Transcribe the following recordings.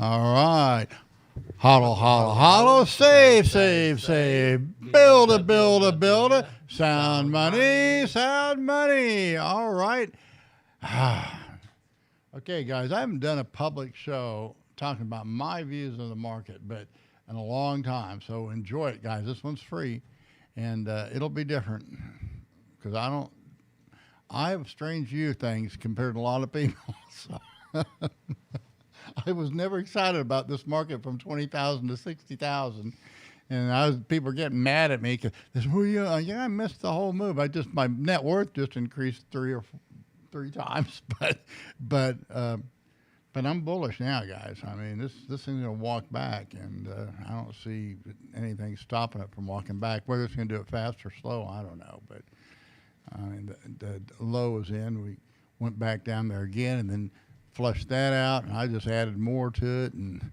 All right. Hollow, hollow, hollow, save, save, save. Build a, build a, build a. Sound money, sound money. All right. Okay, guys, I haven't done a public show talking about my views of the market, but in a long time. So enjoy it, guys. This one's free, and it'll be different because I have a strange view of things compared to a lot of people. So I was never excited about this market from 20,000 to 60,000. And people were getting mad at me because I missed the whole move. My net worth just increased three times, but I'm bullish now, guys. I mean, this thing's gonna walk back, and I don't see anything stopping it from walking back. Whether it's gonna do it fast or slow, I don't know. But the low was in. We went back down there again, and then flushed that out, and I just added more to it, and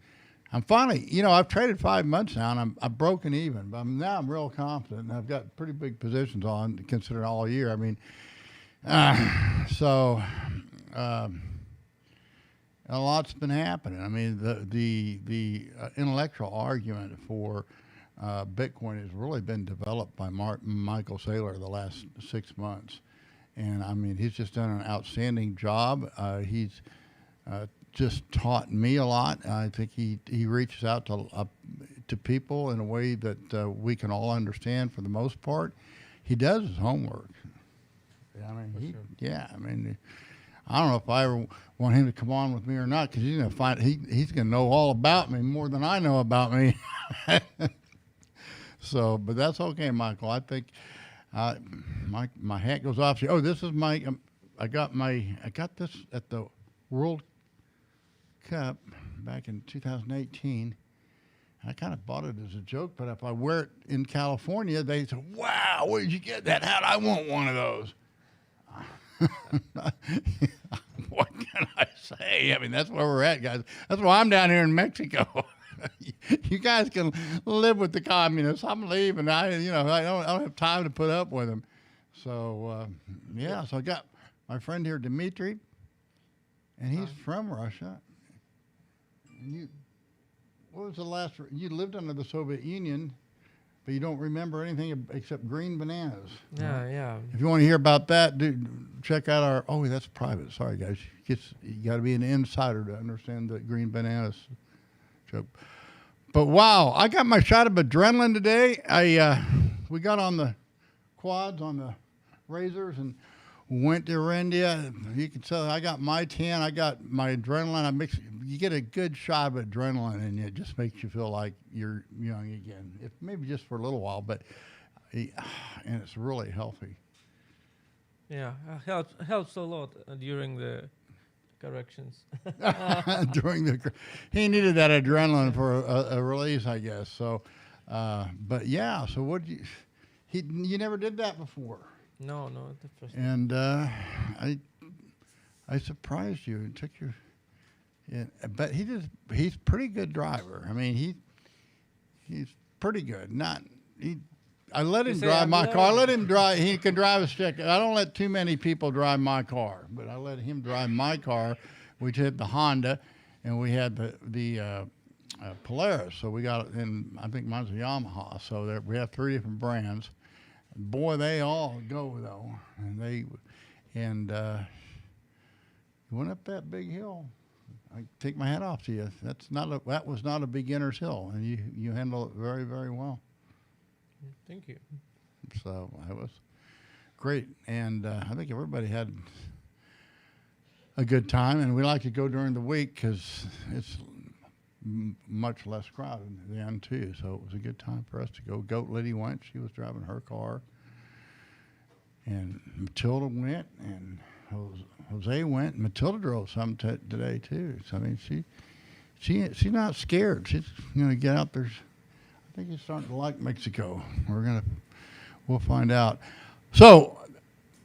I'm finally, I've traded 5 months now, and I've broken even, but now I'm real confident, and I've got pretty big positions on, considering all year. I mean, a lot's been happening. I mean, the intellectual argument for Bitcoin has really been developed by Michael Saylor the last 6 months, and I mean, he's just done an outstanding job. He's just taught me a lot. I think he reaches out to people in a way that we can all understand for the most part. He does his homework. I mean, I mean, I don't know if I ever want him to come on with me or not, because he's gonna know all about me more than I know about me. So, but that's okay, Michael. I think my hat goes off to you. Oh, this is I got this at the World Cup back in 2018. I kind of bought it as a joke, but if I wear it in California, they say, "Wow, where did you get that hat? I want one of those." What can I say? I mean, that's where we're at, guys. That's why I'm down here in Mexico. You guys can live with the communists. I'm leaving. I don't have time to put up with them. So so I got my friend here, Dimitri, and he's from Russia. And what was the last? You lived under the Soviet Union, but you don't remember anything except green bananas. Yeah, yeah. If you want to hear about that, check out our. Oh, that's private. Sorry, guys. You got to be an insider to understand the green bananas joke. But wow, I got my shot of adrenaline today. We got on the quads on the razors and went to Rendia. You can tell I got my tan. I got my adrenaline. You get a good shot of adrenaline, and it just makes you feel like you're young again. Maybe just for a little while, but and it's really healthy. Yeah, helps a lot during the corrections. He needed that adrenaline for a release, I guess. So, but yeah. So you never did that before. No, the first time. And I surprised you and took your. Yeah, but he's pretty good driver. I mean, he's pretty good. I let him drive my car. I let him drive. He can drive a stick. I don't let too many people drive my car, but I let him drive my car. We had the Honda, and we had the Polaris. So we got, and I think mine's a Yamaha. So we have 3 different brands. Boy, they all go though, and went up that big hill. I take my hat off to you. That was not a beginner's hill, and you handle it very, very well. Thank you. So that was great, and I think everybody had a good time. And we like to go during the week because it's much less crowded then too. So it was a good time for us to go. Goat Liddy went; she was driving her car, and Matilda went, and Jose went. And Matilda drove some today too. So I mean, she's not scared. She's gonna get out there. I think he's starting to like Mexico. We'll find out. So,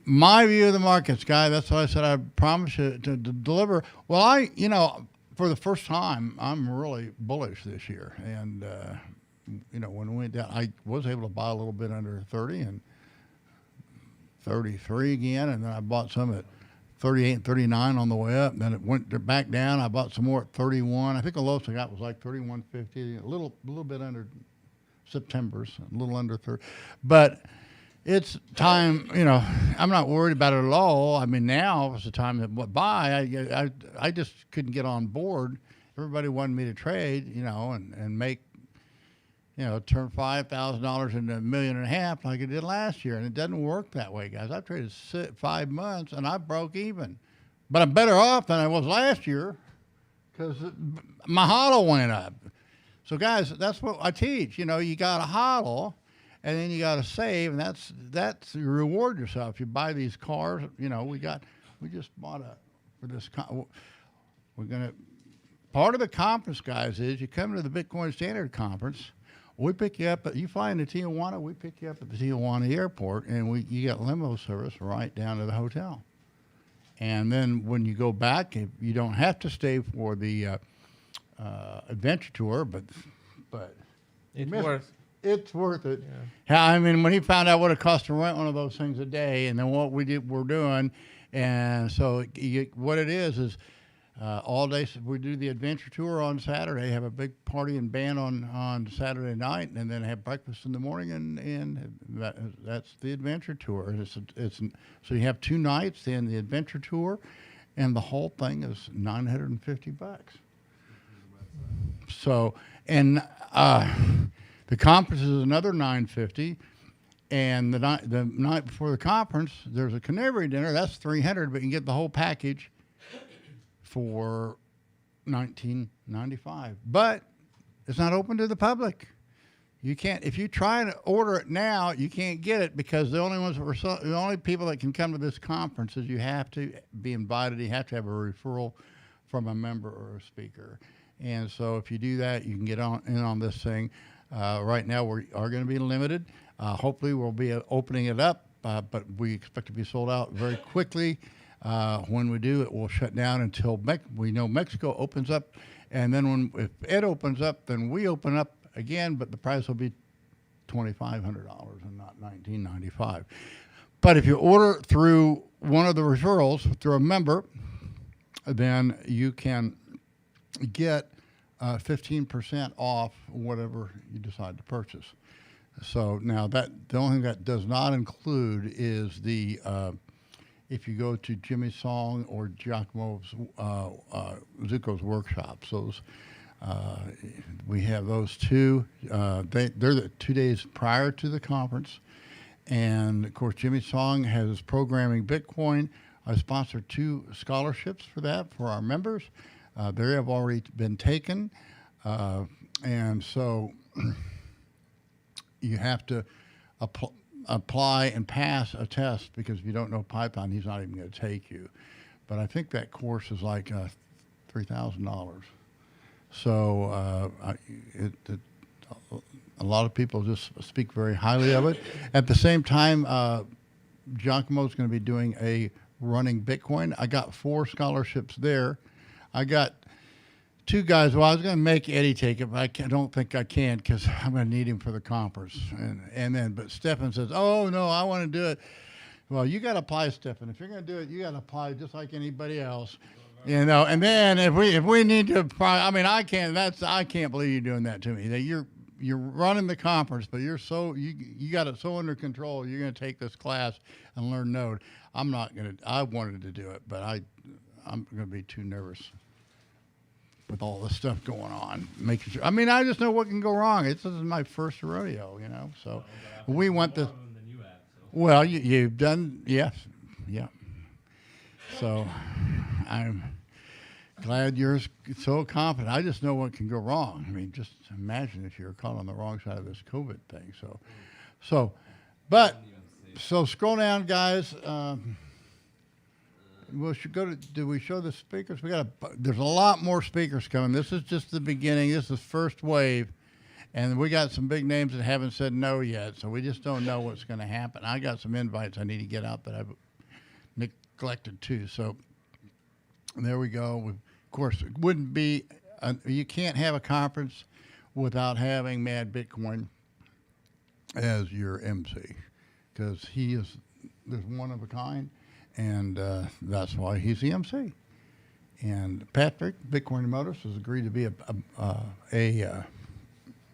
my view of the markets, Guy, that's what I said. I promise you to deliver. Well, for the first time, I'm really bullish this year. And, when we went down, I was able to buy a little bit under 30 and 33 again. And then I bought some at 38 and 39 on the way up. Then it went back down. I bought some more at 31. I think the lowest I got was like 31.50, a little bit under September's, a little under 30. But it's time, I'm not worried about it at all. I mean, now is the time that went by. I just couldn't get on board. Everybody wanted me to trade, and make, turn $5,000 into $1.5 million like it did last year. And it doesn't work that way, guys. I've traded 5 months and I broke even. But I'm better off than I was last year because my hodl went up. So, guys, that's what I teach. You got to hodl. And then you got to save, and that's you reward yourself. You buy these cars. We just bought part of the conference, guys, is you come to the Bitcoin Standard Conference. We pick you up. You fly into Tijuana. We pick you up at the Tijuana airport, and you get limo service right down to the hotel. And then when you go back, you don't have to stay for the adventure tour, but it's worth. It's worth it. Yeah. I mean, when he found out what it cost to rent one of those things a day, and then what we're doing, and so what it is all day. We do the adventure tour on Saturday, have a big party and band on Saturday night, and then have breakfast in the morning, and that's the adventure tour. And it's so you have 2 nights, then the adventure tour, and the whole thing is $950. So the conference is another $950, and the night before the conference, there's a canary dinner. That's $300, but you can get the whole package for $19.95. But it's not open to the public. You can't. If you try to order it now, you can't get it because the only people that can come to this conference is you have to be invited. You have to have a referral from a member or a speaker. And so if you do that, you can get in on this thing. Right now, we are going to be limited. Hopefully, we'll be opening it up, but we expect to be sold out very quickly. When we do, it will shut down until we know Mexico opens up. And then if it opens up, then we open up again, but the price will be $2,500 and not $19.95. But if you order through one of the referrals, through a member, then you can get 15% off whatever you decide to purchase. So now the only thing that does not include is the if you go to Jimmy Song or Giacomo's Zuko's workshops. Those we have those two. They're the 2 days prior to the conference, and of course Jimmy Song has Programming Bitcoin. I sponsor 2 scholarships for that for our members. They have already been taken, and so you have to apply and pass a test because if you don't know Python, he's not even going to take you. But I think that course is like $3,000. So a lot of people just speak very highly of it. At the same time, Giacomo's going to be doing a running Bitcoin. I got 4 scholarships there. I got 2 guys. Well, I was going to make Eddie take it, but I don't think I can because I'm going to need him for the conference. But Stefan says, "Oh no, I want to do it." Well, you got to apply, Stefan. If you're going to do it, you got to apply just like anybody else, And then if we need to apply, I mean, I can't believe you're doing that to me. That you're running the conference, but you got it so under control. You're going to take this class and learn Node. I'm not going to. I wanted to do it, but I'm going to be too nervous with all this stuff going on. Making sure. I mean, I just know what can go wrong. This is my first rodeo, So we want the. Well, you've done, yes, yeah. So I'm glad you're so confident. I just know what can go wrong. I mean, just imagine if you're caught on the wrong side of this COVID thing. So scroll down, guys. We should go to. Do we show the speakers? There's a lot more speakers coming. This is just the beginning. This is first wave, and we got some big names that haven't said no yet. So we just don't know what's going to happen. I got some invites I need to get out that I've neglected too. So there we go. Of course, it wouldn't be. You can't have a conference without having Mad Bitcoin as your MC, because there's one of a kind. and that's why he's the MC. And Patrick, Bitcoin Motors, has agreed to be a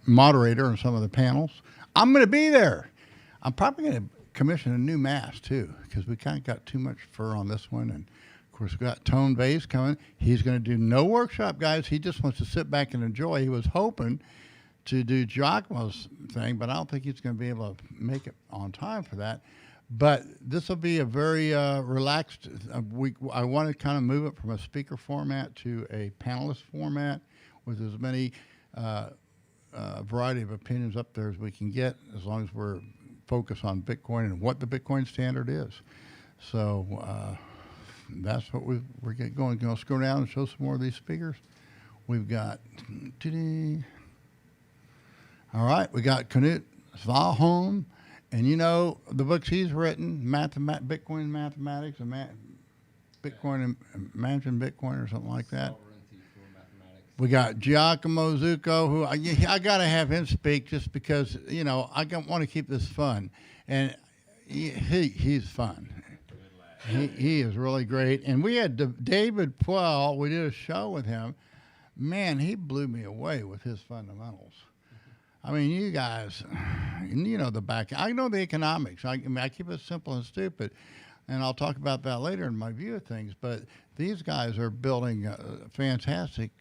moderator on some of the panels. I'm going to be there. I'm probably going to commission a new mask too, because we kind of got too much fur on this one. And of course, we got Tone Vays coming. He's going to do no workshop, guys. He just wants to sit back and enjoy. He was hoping to do Giacomo's thing, but I don't think he's going to be able to make it on time for that. But this will be a very relaxed week. I want to kind of move it from a speaker format to a panelist format with as many variety of opinions up there as we can get, as long as we're focused on Bitcoin and what the Bitcoin standard is. So that's what we're getting going. Going to scroll down and show some more of these speakers. We've got, all right, we got Knut Svanholm. And you know the books he's written, Bitcoin Mathematics, and Bitcoin and Imagine Bitcoin, or something like that. We got Giacomo Zucco, who I got to have him speak just because, you know, I want to keep this fun. And he's fun. He is really great. And we had David Puel. We did a show with him. Man, he blew me away with his fundamentals. I mean, you guys, you know the back. I know the economics. I mean, I keep it simple and stupid, and I'll talk about that later in my view of things. But these guys are building fantastic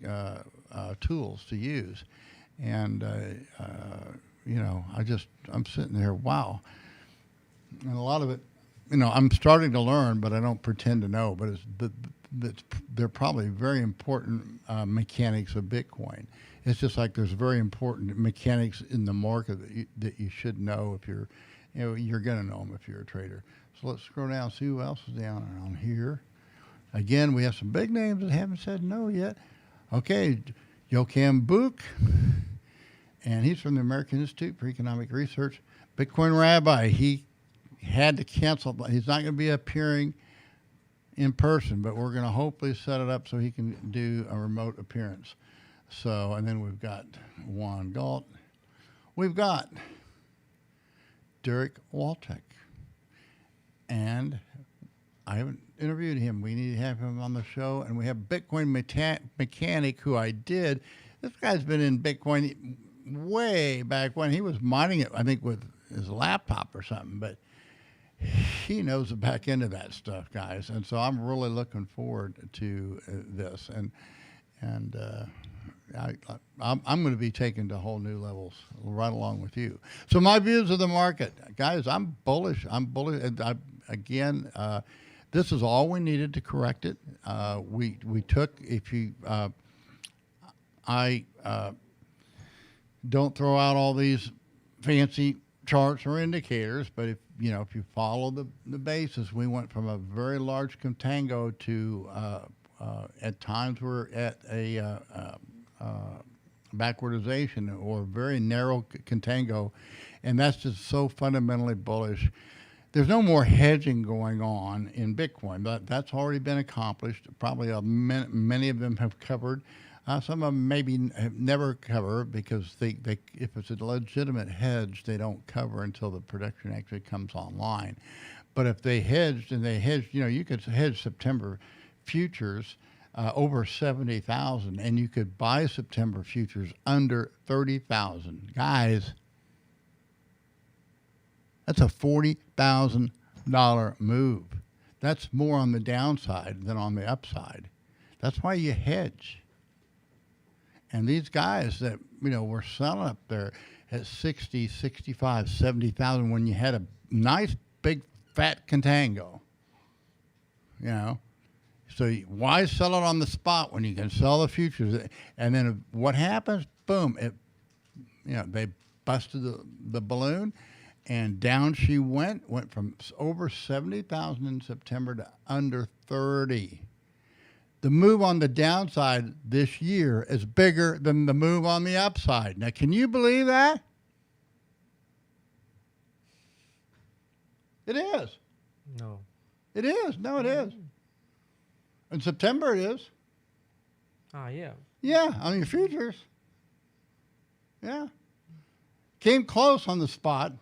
tools to use, and you know, I'm sitting there, wow. And a lot of it, you know, I'm starting to learn, but I don't pretend to know. But they're probably very important mechanics of Bitcoin. It's just like there's very important mechanics in the market that you should know if you're going to know them if you're a trader. So let's scroll down and see who else is down around here. Again, we have some big names that haven't said no yet. Okay, Joachim Buch, and he's from the American Institute for Economic Research. Bitcoin Rabbi, he had to cancel. He's not going to be appearing in person, but we're going to hopefully set it up so he can do a remote appearance. So, and then we've got Juan Galt. We've got Derek Waltek. And I haven't interviewed him. We need to have him on the show. And we have Bitcoin Mechanic, who I did. This guy's been in Bitcoin way back when. He was mining it, I think, with his laptop or something. But he knows the back end of that stuff, guys. And so I'm really looking forward to this. And I'm going to be taken to whole new levels right along with you. So my views of the market, guys, I'm bullish. And this is all we needed to correct it. We took, I don't throw out all these fancy charts or indicators, but if you follow the basis, we went from a very large contango to at times we're at a backwardization or very narrow contango, and that's just so fundamentally bullish. There's no more hedging going on in Bitcoin, but that's already been accomplished. Probably many of them have covered. Some of them maybe have never covered because they if it's a legitimate hedge, they don't cover until the production actually comes online. But if they hedged, you could hedge September futures over 70,000, and you could buy September futures under 30,000. Guys, that's a $40,000 move. That's more on the downside than on the upside. That's why you hedge. And these guys that, were selling up there at 60, 65, 70,000 when you had a nice, big, fat contango, So why sell it on the spot when you can sell the futures? And then what happens? Boom. They busted the balloon, and down she went from over 70,000 in September to under 30. The move on the downside this year is bigger than the move on the upside. Now, can you believe that? It is. No. It is. No, it is. In September, it is. Yeah. Yeah, on your futures. Yeah. Came close on the spot.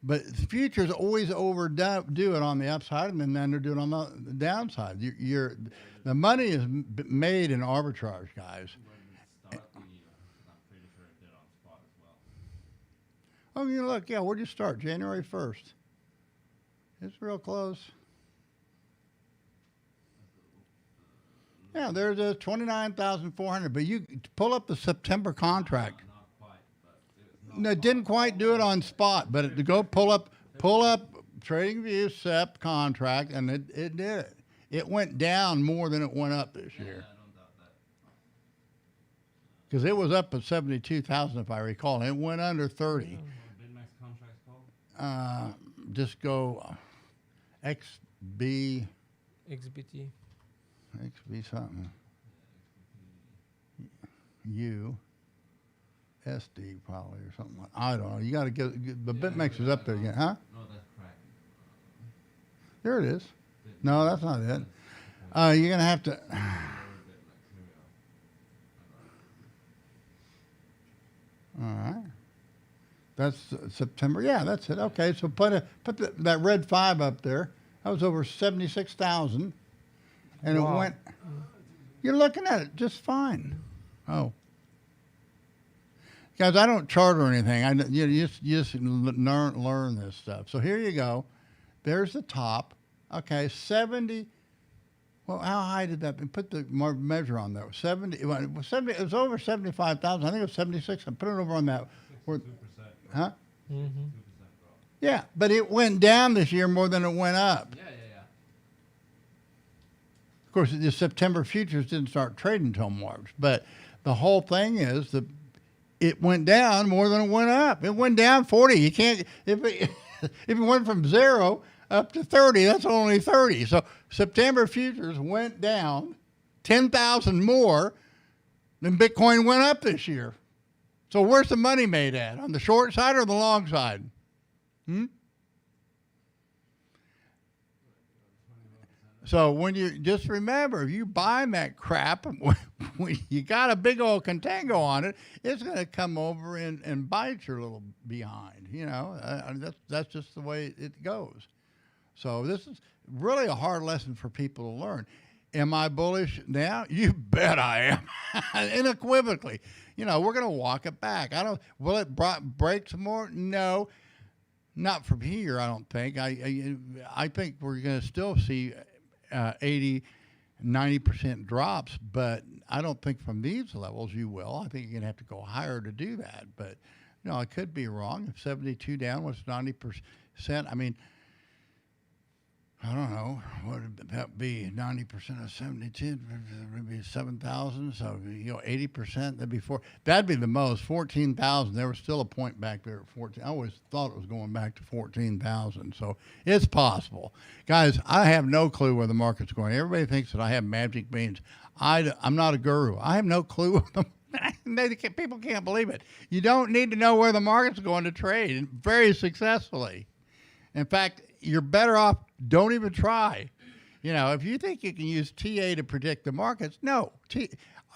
But the futures always overdo it on the upside, and then underdo it on the downside. The money is made in arbitrage, guys. When it start the year, I'm pretty sure it did on spot as well. Oh, you look, yeah, where'd you start? January 1st. It's real close. Yeah, there's a 29,400, but you pull up the September contract. Not quite, but it was No, it didn't quite do it on spot, but to go pull up TradingView SEP contract, and it did it. It went down more than it went up this year. I don't doubt that. Because it was up at 72,000, if I recall, and it went under 30. What BidMax contract's called? Just go XB XBT. something. U SD probably or something like. I don't know. You got to get the BitMax is up there again, huh? No, that's correct. There it is. No, that's not it. You're gonna have to. All right. That's September. Yeah, that's it. Okay, so put that red 5 up there. That was over 76,000, and Wow. it went. You're looking at it just fine. Oh, guys, I don't chart or anything. You just learn this stuff. So here you go. There's the top. Okay, 70. Well, how high did that be? Put the measure on there. 70. It was over 75,000. I think it was 76. I put it over on that. 2%. Huh? Mm-hmm. 2% drop. Yeah, but it went down this year more than it went up. Yeah. Of course, the September futures didn't start trading until March. But the whole thing is that it went down more than it went up. It went down 40. You can't if it went from 0 up to 30, that's only 30. So September futures went down 10,000 more than Bitcoin went up this year. So where's the money made at? On the short side or the long side? So when you just remember, if you buying that crap, when you got a big old contango on it, it's going to come over and bite your little behind. You know, that's just the way it goes. So this is really a hard lesson for people to learn. Am I bullish now? You bet I am, unequivocally. You know, we're going to walk it back. Will it break some more? No, not from here. I don't think. I think we're going to still see 80, 90% drops, but I don't think from these levels you will. I think you're going to have to go higher to do that. But you know, I could be wrong. If 72 down was 90%, I mean, I don't know. What would that be? 90% of 72 would be 7,000. So, you know, 80%, that'd be the most. 14,000. There was still a point back there at 14. I always thought it was going back to 14,000. So it's possible. Guys, I have no clue where the market's going. Everybody thinks that I have magic beans. I'm not a guru. I have no clue. People can't believe it. You don't need to know where the market's going to trade very successfully. In fact, you're better off, don't even try. You know, if you think you can use TA to predict the markets, no. TA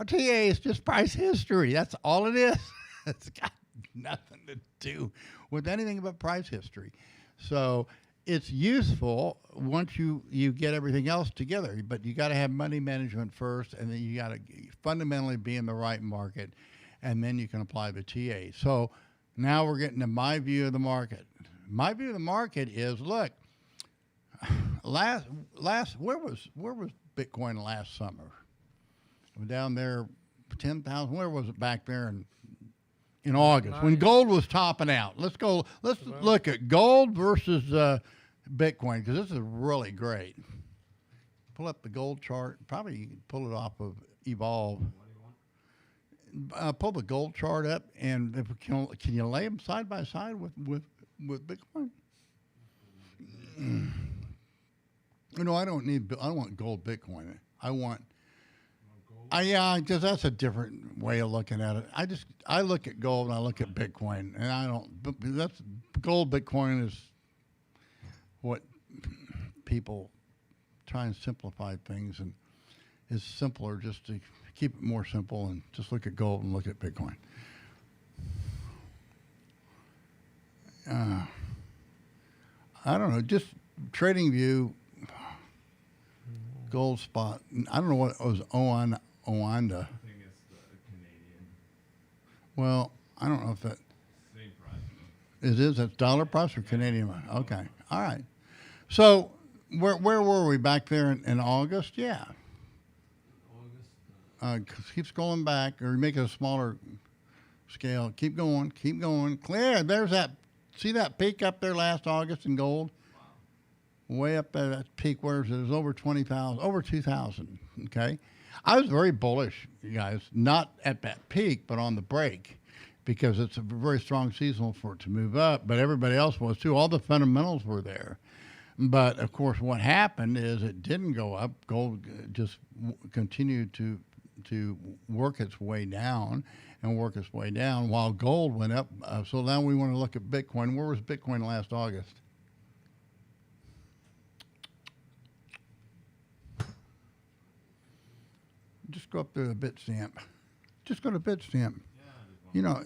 is just price history. That's all it is. It's got nothing to do with anything but price history. So it's useful once you get everything else together, but you got to have money management first, and then you got to fundamentally be in the right market, and then you can apply the TA. So now we're getting to my view of the market. My view of the market is, look, where was Bitcoin last summer? Down there, 10,000. Where was it back there in August when gold was topping out? Let's look at gold versus Bitcoin, because this is really great. Pull up the gold chart. Probably you can pull it off of Evolve. Pull the gold chart up, and can you lay them side by side with Bitcoin? No, I don't want gold Bitcoin. Because that's a different way of looking at it. I look at gold and I look at Bitcoin, and that's gold Bitcoin is what people try and simplify things, and it's simpler just to keep it more simple and just look at gold and look at Bitcoin. I don't know, just Trading View gold spot. I don't know what it was. Oanda. I think it's the Canadian. Well, I don't know if that Same price. it is. That's dollar price or Canadian. Okay. All right. So where were we back there in August? Yeah. August. Keep scrolling back or make it a smaller scale. Keep going. Keep going. Clear. There's that. See that peak up there last August in gold? Way up there, that peak, where is it? It was over 20,000, over 2,000. Okay. I was very bullish, you guys, not at that peak, but on the break, because it's a very strong seasonal for it to move up, but everybody else was too. All the fundamentals were there. But of course, what happened is it didn't go up. Gold just continued to work its way down and work its way down while gold went up. So now we want to look at Bitcoin. Where was Bitcoin last August? Just go up to the Bitstamp. Just go to Bitstamp. You know,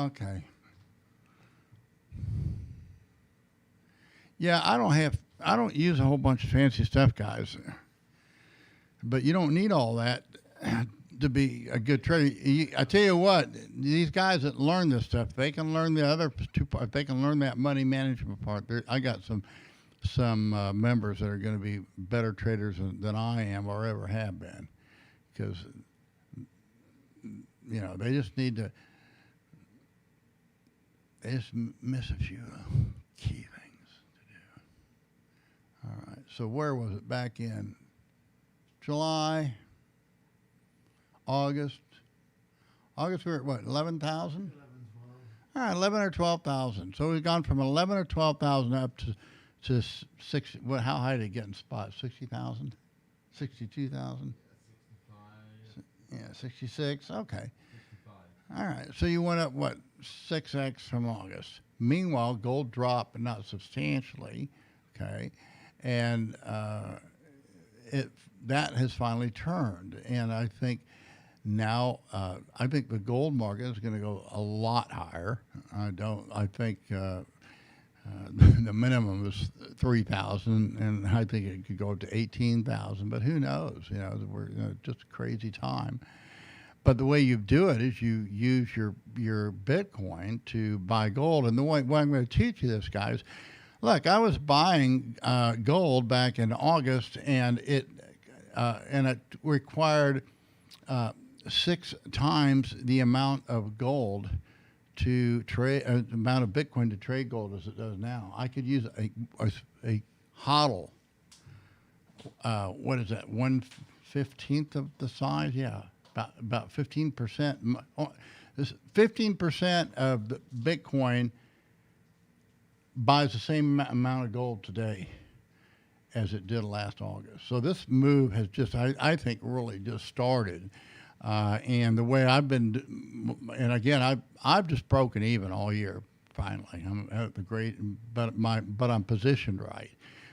okay. Yeah, I don't use a whole bunch of fancy stuff, guys. But you don't need all that to be a good trader. I tell you what, these guys that learn this stuff, they can learn the other two parts. They can learn that money management part. I got some members that are going to be better traders than I am or ever have been, because they just need to. They just miss a few key things to do. All right. So where was it back in July, August? August we were at what, 11,000? all right, 11 or 12,000. So we've gone from 11 or 12,000 up to 6. What? How high did it get in spots? 60,000, 62,000. Yeah, 66. Okay. 65. All right. So you went up what, 6x from August. Meanwhile, gold dropped, but not substantially. Okay, and that has finally turned, and I think. Now, I think the gold market is going to go a lot higher. I think the minimum is 3,000, and I think it could go up to 18,000. But who knows? We're just a crazy time. But the way you do it is you use your Bitcoin to buy gold. And the way I'm going to teach you this, guys. Look, I was buying gold back in August, and it required 6 times the amount of gold to trade, amount of Bitcoin to trade gold as it does now. I could use a hodl. What is that? 1/15 of the size? Yeah, about 15%. 15% of the Bitcoin buys the same amount of gold today as it did last August. So this move has just, I think, really just started. And the way I've been, and again, I've just broken even all year. Finally, I'm at the great, but I'm positioned right.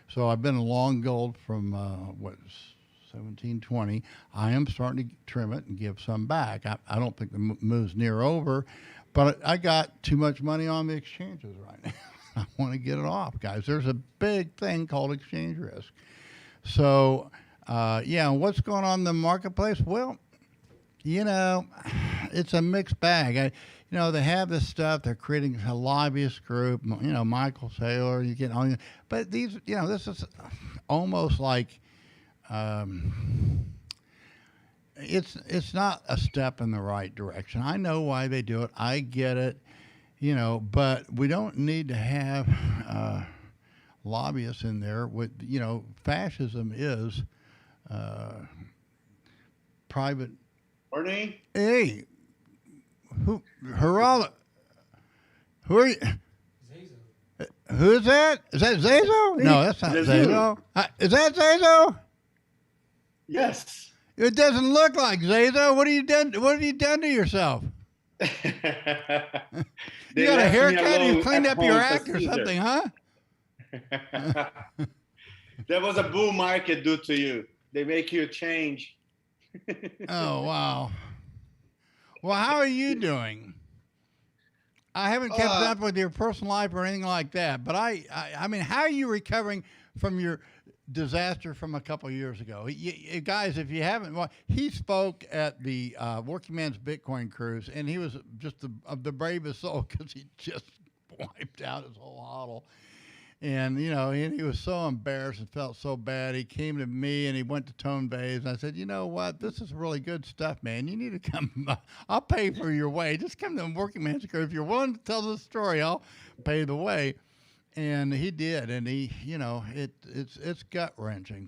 So I've been long gold from 1720. I am starting to trim it and give some back. I don't think the move's near over, but I got too much money on the exchanges right now. I want to get it off, guys. There's a big thing called exchange risk. So, what's going on in the marketplace? Well, it's a mixed bag. They have this stuff. They're creating a lobbyist group. Michael Saylor. You get on, but these, this is almost like it's not a step in the right direction. I know why they do it. I get it. But we don't need to have lobbyists in there. With fascism is private. Morning. Hey, who are you? Who is that? Is that Zazo? No, that's not Zazo. Is that Zazo? Yes. It doesn't look like Zazo. What have you done? What have you done to yourself? You got a haircut? You cleaned up your act or something, huh? There was a bull market due to you. They make you change. Oh, wow. Well, how are you doing? I haven't kept up with your personal life or anything like that. But I mean, how are you recovering from your disaster from a couple of years ago? Guys, if you haven't, well, he spoke at the Working Man's Bitcoin Cruise, and he was just the bravest soul because he just wiped out his whole huddle. And, you know, he was so embarrassed and felt so bad. He came to me and he went to Tone Vays. And I said, you know what? This is really good stuff, man. You need to come. I'll pay for your way. Just come to the Working Man's Cruise. If you're willing to tell the story, I'll pay the way. And he did. And he, you know, it's gut wrenching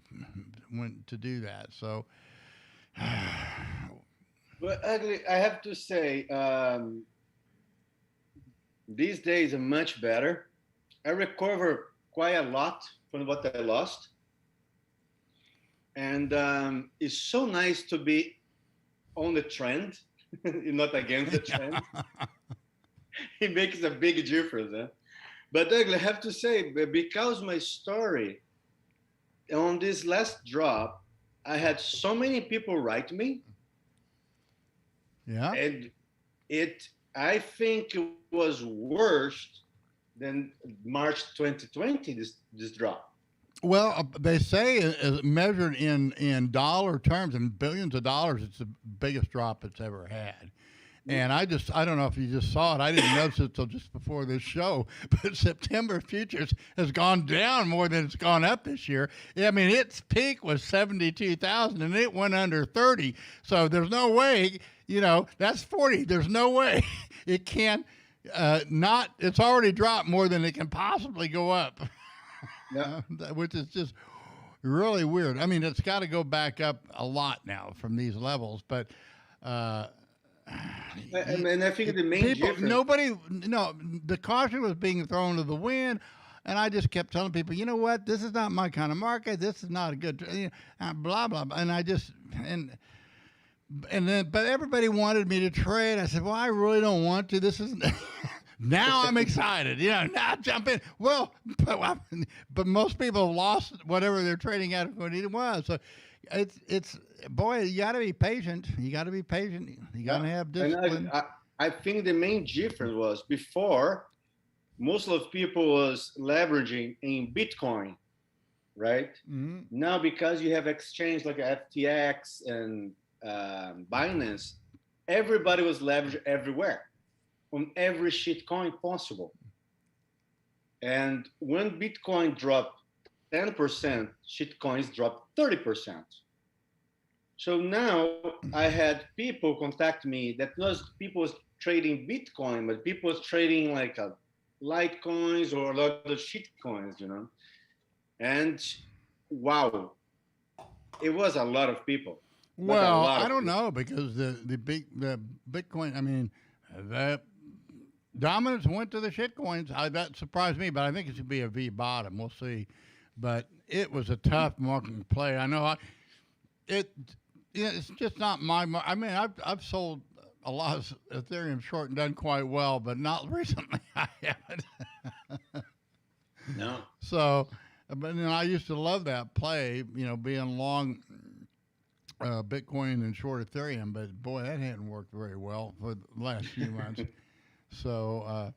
to do that. So. But ugly, I have to say, these days are much better. I recover quite a lot from what I lost. And it's so nice to be on the trend, not against the trend. It makes a big difference. Huh? But Doug, I have to say, because my story on this last drop, I had so many people write me. Yeah. And I think it was worse than March 2020, this drop. Well, they say measured in dollar terms, in billions of dollars, it's the biggest drop it's ever had. And I don't know if you just saw it. I didn't notice it until just before this show. But September futures has gone down more than it's gone up this year. I mean, its peak was 72,000 and it went under 30. So there's no way, you know, that's 40. There's no way it can it's already dropped more than it can possibly go up. Yeah. Which is just really weird. I mean, it's got to go back up a lot now from these levels, but and I think the main difference. The caution was being thrown to the wind, and I just kept telling people, you know what, this is not my kind of market. This is not a good, blah blah blah. And I just but everybody wanted me to trade. I said, well, I really don't want to. This isn't. Now I'm excited. You know, now jump in. Well, but most people have lost whatever they're trading at what it was. So it's boy, you got to be patient. You got to be patient. You got to have discipline. And I think the main difference was before, most of people was leveraging in Bitcoin, right? Mm-hmm. Now, because you have exchange like FTX and Binance, everybody was leveraged everywhere on every shitcoin possible. And when Bitcoin dropped 10%, shitcoins dropped 30%. So now I had people contact me that people was trading Bitcoin, but people was trading like Litecoins or a lot of shitcoins, you know. And wow, it was a lot of people. Well, I don't know, because the Bitcoin, I mean, the dominance went to the shitcoins. That surprised me, but I think it should be a V bottom. We'll see. But it was a tough market play. I know it's just not my. I mean, I've sold a lot of Ethereum short and done quite well, but not recently. I haven't. No. So, but I used to love that play. You know, being long Bitcoin and short Ethereum, but boy, that hadn't worked very well for the last few months. So,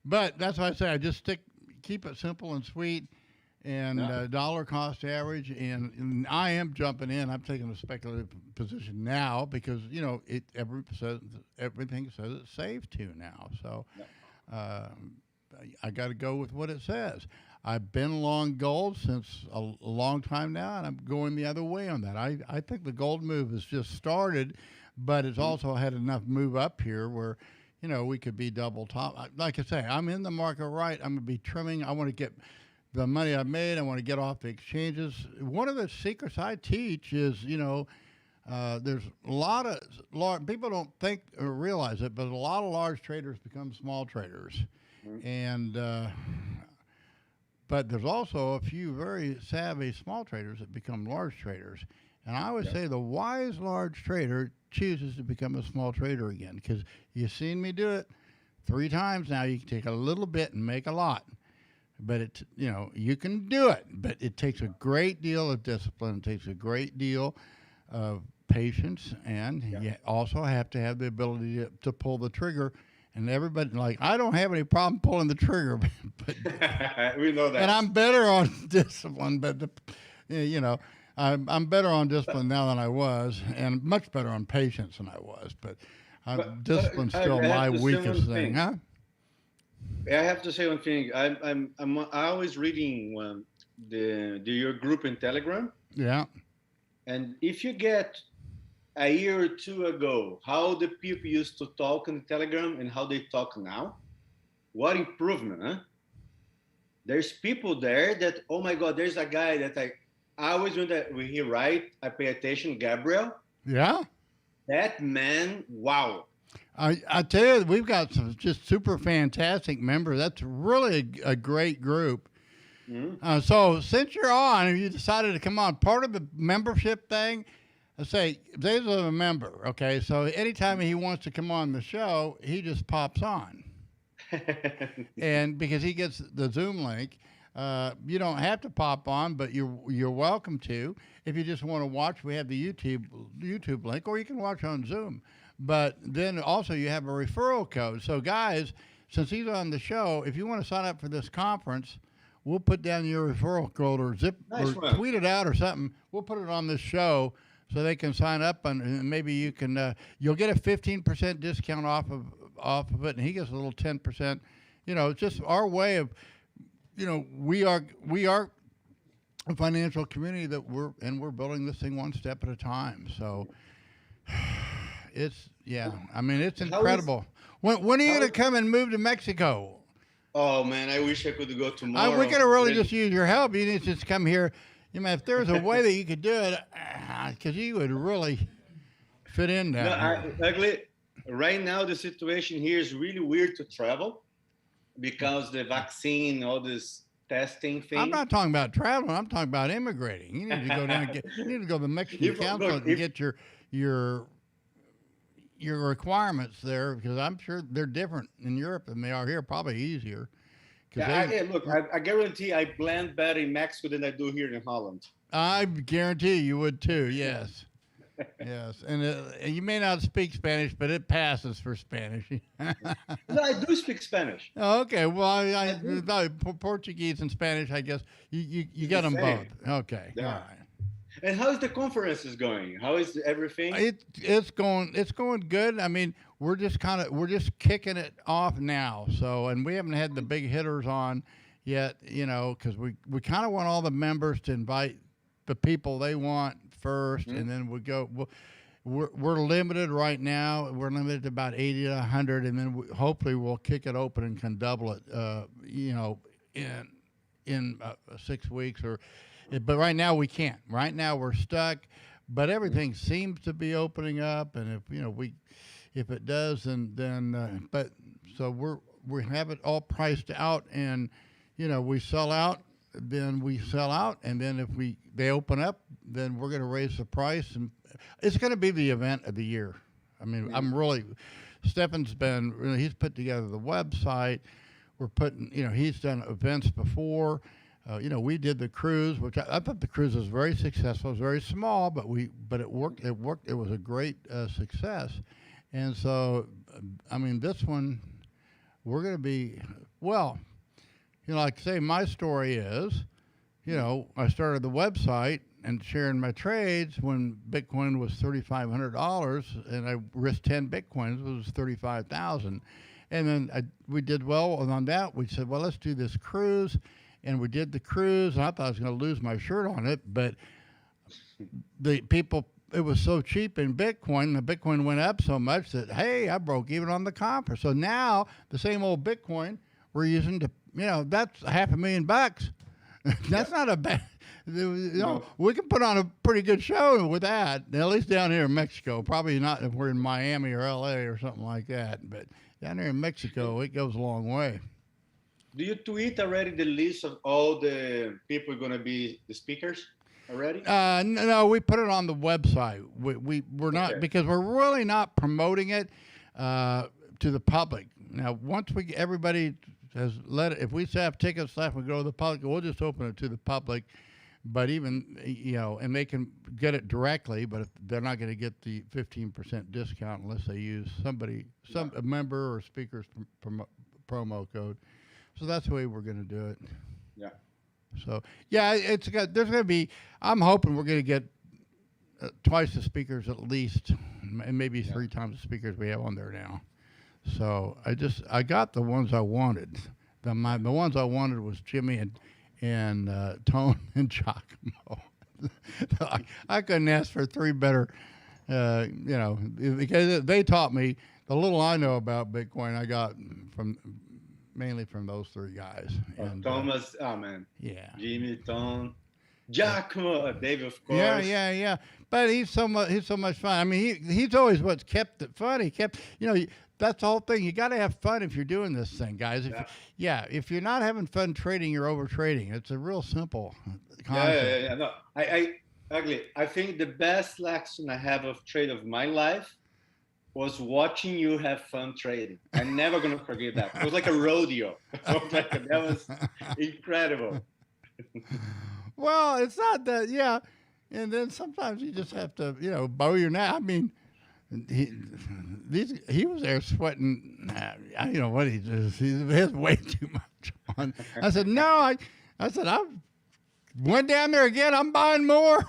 but that's why I say I just keep it simple and sweet, and dollar cost average. And I am jumping in. I'm taking a speculative position now because you know everything says it's safe to now. So I got to go with what it says. I've been long gold since a long time now, and I'm going the other way on that. I think the gold move has just started, but it's also had enough move up here where, you know, we could be double top. Like I say, I'm in the market right. I'm going to be trimming. I want to get the money I've made. I want to get off the exchanges. One of the secrets I teach is, you know, there's a lot of people don't think or realize it, but a lot of large traders become small traders. Mm-hmm. And but there's also a few very savvy small traders that become large traders. And I always say the wise large trader chooses to become a small trader again, because you've seen me do it 3 times now. You can take a little bit and make a lot. But you can do it, but it takes a great deal of discipline. It takes a great deal of patience, and you also have to have the ability to pull the trigger And everybody, like, I don't have any problem pulling the trigger, but We know that. and I'm better on discipline, but you know, I'm better on discipline now than I was, and much better on patience than I was. But discipline's still I have my to say weakest one thing, thing. huh? I have to say one thing. I'm always reading your group in Telegram, Yeah, and if you get a year or two ago how the people used to talk in Telegram and how they talk now, what improvement, huh? There's people there that, oh my God, there's a guy that I always when he write, I pay attention, Gabriel. yeah. That man, wow. I tell you, we've got some just super fantastic members. That's really a great group. Mhm. So since you're on, and you decided to come on, part of the membership thing, I say Dave's a member. Okay, so anytime he wants to come on the show, he just pops on, and because he gets the Zoom link. You don't have to pop on, but you're welcome to. If you just want to watch, we have the YouTube link, or you can watch on Zoom. But then also you have a referral code. So guys, since he's on the show, if you want to sign up for this conference, we'll put down your referral code or Nice or one. tweet it out or something. We'll put it on this show so they can sign up, and maybe you can. You'll get a 15% discount off of it, and he gets a little 10%. You know, it's just our way of. You know, we are a financial community that we're building this thing one step at a time. So it's I mean, it's incredible. When are you going to come and move to Mexico? Oh man, I wish I could go tomorrow. We're going to really just use your help. You need to just come here. You know, if there's a way that you could do it, because you would really fit in down here. Ugly. Right now, the situation here is really weird to travel because the vaccine, all this testing thing. I'm not talking about traveling. I'm talking about immigrating. You need to go down. You need to go to the Mexican consulate and get your requirements there, because I'm sure they're different in Europe than they are here. Probably easier. Look, I guarantee I blend better in Mexico than I do here in Holland. I guarantee you would too. Yes. Yes, and you may not speak Spanish, but it passes for Spanish. No, I do speak Spanish. Oh, okay, well, I Portuguese and Spanish, I guess you got them both. Okay, Yeah. all right. And how is the conferences going? How is everything? It's going good. I mean, we're just kicking it off now. So, and we haven't had the big hitters on yet, you know, because we kind of want all the members to invite the people they want first, and then we're limited right now. We're limited to about 80 to 100, and then hopefully we'll kick it open and can double it, you know, in 6 weeks but right now we can't. Right now we're stuck, but everything seems to be opening up, and if it does, then but so we have it all priced out, and you know, we sell out. Then we sell out, and then if they open up, then we're going to raise the price, and it's going to be the event of the year. I mean, Stefan's he's put together the website. We're putting, you know, he's done events before. You know, we did the cruise, which I thought the cruise was very successful. It was very small, but it worked. It worked. It was a great success, and so I mean, this one we're going to be well. You know, like I say, my story is, you know, I started the website and sharing my trades when Bitcoin was $3,500, and I risked 10 Bitcoins, it was 35,000. And then we did well on that. We said, well, let's do this cruise, and we did the cruise, and I thought I was going to lose my shirt on it, but the people, it was so cheap in Bitcoin, the Bitcoin went up so much that, hey, I broke even on the conference. So now the same old Bitcoin we're using to, you know, that's $500,000. That's not a bad, you know, we can put on a pretty good show with that, at least down here in Mexico. Probably not if we're in Miami or LA or something like that, but down here in Mexico, it goes a long way. Do you tweet already the list of all the people going to be the speakers already? No, we put it on the website. We're not, because we're really not promoting it to the public. Now, once everybody has if we have tickets left, we go to the public, we'll just open it to the public. But even, and they can get it directly, but if they're not going to get the 15% discount unless they use a member or speaker's promo code. So that's the way we're going to do it. Yeah. So yeah, there's going to be. I'm hoping we're going to get twice the speakers at least, and maybe 3 times the speakers we have on there now. So I got the ones I wanted. The ones I wanted was Jimmy and Tone and Giacomo. I couldn't ask for 3 better. Because they taught me the little I know about Bitcoin. I got mainly from those 3 guys. And, Thomas, oh man, yeah, Jimmy, Tone, Giacomo, Dave, of course. Yeah. But he's so much fun. I mean, he's always what's kept it fun. He kept, that's the whole thing. You got to have fun if you're doing this thing, guys. If you're not having fun trading, you're over trading. It's a real simple concept. Yeah. No, I think the best lesson I have of trade of my life was watching you have fun trading. I'm never gonna forget that. It was like a rodeo. That was incredible. Well, it's not that, yeah. And then sometimes you just have to, bow your neck. I mean, he was there sweating. I don't know what he does. He has way too much on. I said, no. I said, I went down there again. I'm buying more.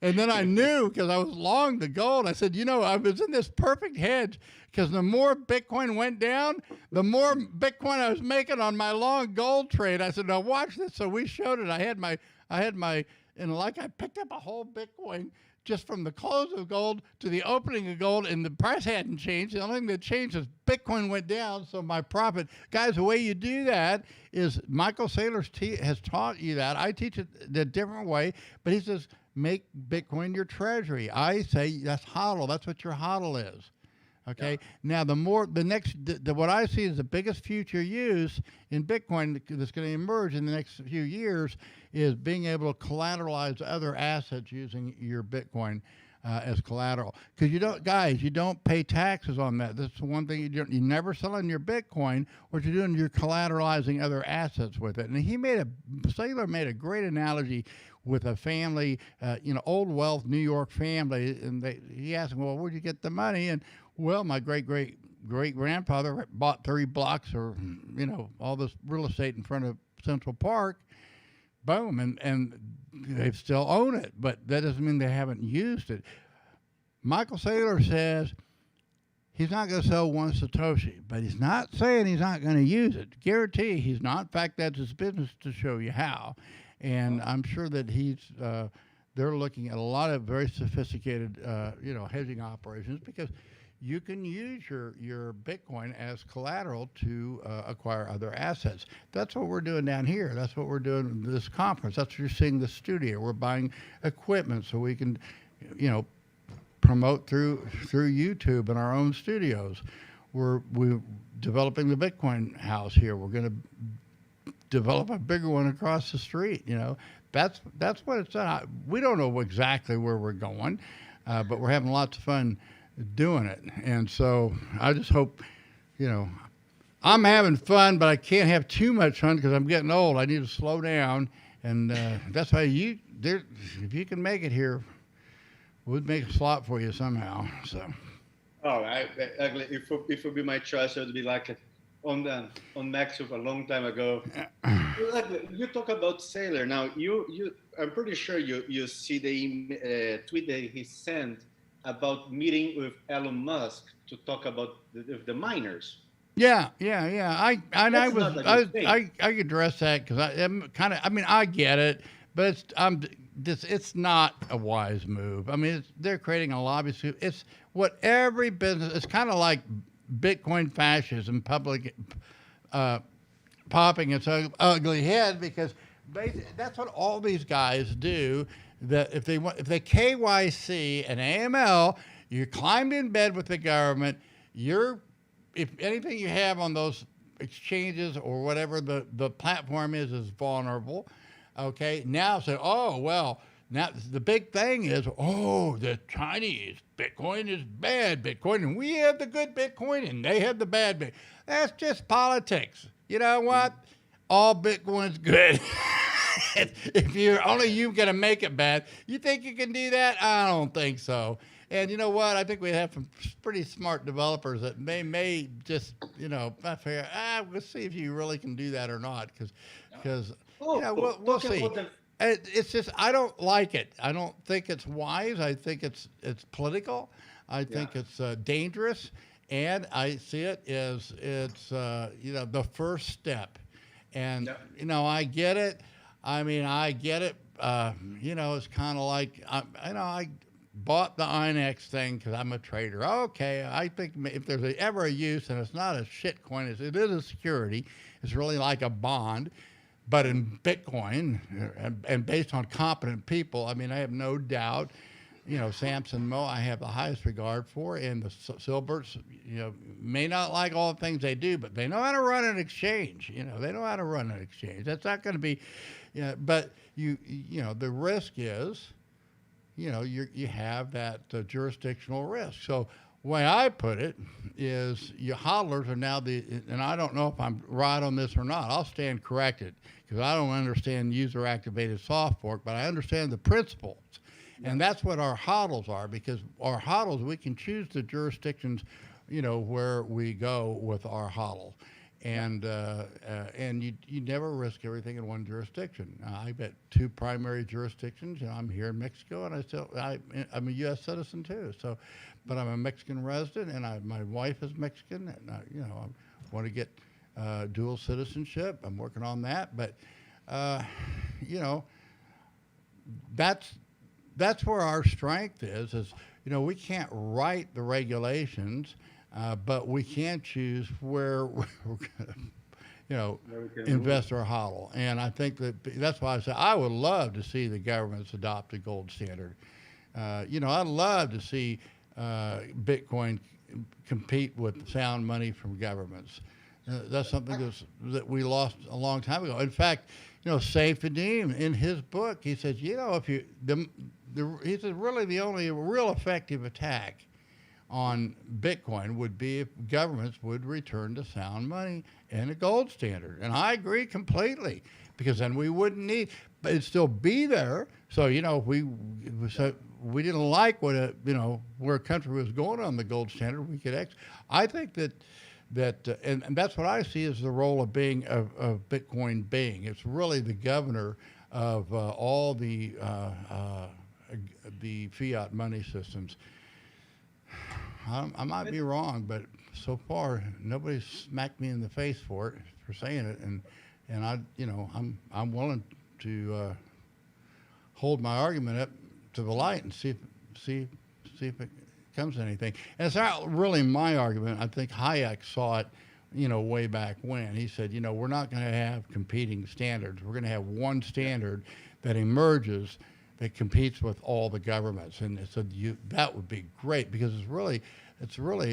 And then I knew because I was long the gold. I said, I was in this perfect hedge because the more Bitcoin went down, the more Bitcoin I was making on my long gold trade. I said, now watch this. So we showed it. I had my, and I picked up a whole Bitcoin just from the close of gold to the opening of gold, and the price hadn't changed. The only thing that changed is Bitcoin went down, so my profit. Guys, the way you do that is Michael Saylor has taught you that. I teach it a different way, but he says, make Bitcoin your treasury. I say that's HODL. That's what your HODL is. Okay. Yeah. Now, what I see is the biggest future use in Bitcoin that's going to emerge in the next few years is being able to collateralize other assets using your Bitcoin as collateral. Because you don't pay taxes on that. That's the one thing you never selling your Bitcoin. What you're doing, you're collateralizing other assets with it. And Saylor made a great analogy with a family, old wealth New York family, and he asked them, well, where'd you get the money? And well, my great-great-great-grandfather bought 3 blocks or, all this real estate in front of Central Park. Boom, and they still own it, but that doesn't mean they haven't used it. Michael Saylor says he's not going to sell 1 Satoshi, but he's not saying he's not going to use it. Guarantee he's not. In fact, that's his business to show you how. And I'm sure that they're looking at a lot of very sophisticated, hedging operations because you can use your Bitcoin as collateral to acquire other assets. That's what we're doing down here. That's what we're doing in this conference. That's what you're seeing the studio. We're buying equipment so we can, promote through YouTube and our own studios. We're developing the Bitcoin house here. We're going to develop a bigger one across the street. That's what it's at. We don't know exactly where we're going, but we're having lots of fun doing it. And so I just hope, I'm having fun, but I can't have too much fun because I'm getting old. I need to slow down. And that's why if you can make it here, we'd make a slot for you somehow. So. Oh, if it would be my choice, it would be like on Maxuf a long time ago. You talk about Saylor. Now, I'm pretty sure you see the tweet that he sent about meeting with Elon Musk to talk about the miners. Yeah. I address that because I'm kind of. I mean, I get it, but it's not a wise move. I mean, they're creating a lobby. It's what every business. It's kind of like Bitcoin fascism, public popping its ugly head because that's what all these guys do. That if they KYC and AML, you're climbed in bed with the government. If anything you have on those exchanges or whatever the platform is vulnerable. Okay, now say, now the big thing is, the Chinese Bitcoin is bad Bitcoin, and we have the good Bitcoin, and they have the bad Bitcoin. That's just politics. You know what? all Bitcoin's good. If you're only you gonna make it bad, you think you can do that? I don't think so. And you know what? I think we have some pretty smart developers that may just, I figure, we'll see if you really can do that or not, because we'll see. It's just I don't like it. I don't think it's wise. I think it's political. I think it's dangerous, and I see it as it's the first step. And I get it. I mean, I get it. It's kind of like I bought the INX thing because I'm a trader. Okay, I think if there's ever a use, and it's not a shit coin, it is a security. It's really like a bond, but in Bitcoin and based on competent people. I mean, I have no doubt. Samson Moe, I have the highest regard for, and the Silberts, may not like all the things they do, but they know how to run an exchange. They know how to run an exchange. That's not going to be, but the risk is, you have that jurisdictional risk. So the way I put it is your hodlers are now and I don't know if I'm right on this or not. I'll stand corrected because I don't understand user activated soft fork, but I understand the principles. And that's what our hodls are, because our hodls, we can choose the jurisdictions, where we go with our hodl. And you never risk everything in one jurisdiction. I bet 2 primary jurisdictions. I'm here in Mexico, and I'm a U.S. citizen too. So, but I'm a Mexican resident, and my wife is Mexican, and I want to get dual citizenship. I'm working on that, but that's where our strength is we can't write the regulations, but we can choose where we're going to, invest our hodl. And I think that's why I say I would love to see the governments adopt a gold standard. I'd love to see Bitcoin compete with sound money from governments. That's something that we lost a long time ago. In fact, Saifedean, in his book, he says, he says really the only real effective attack on Bitcoin would be if governments would return to sound money and a gold standard. And I agree completely, because then we wouldn't need, but it'd still be there. So, if we didn't like what where a country was going on the gold standard, we could I think that and that's what I see as the role of being of Bitcoin being. It's really the governor of all the fiat money systems. I might be wrong, but so far nobody's smacked me in the face for saying it, and I'm willing to hold my argument up to the light and see if it comes to anything. And it's not really my argument. I think Hayek saw it, way back when. He said, we're not going to have competing standards. We're going to have one standard that emerges that competes with all the governments. And so that would be great, because it's really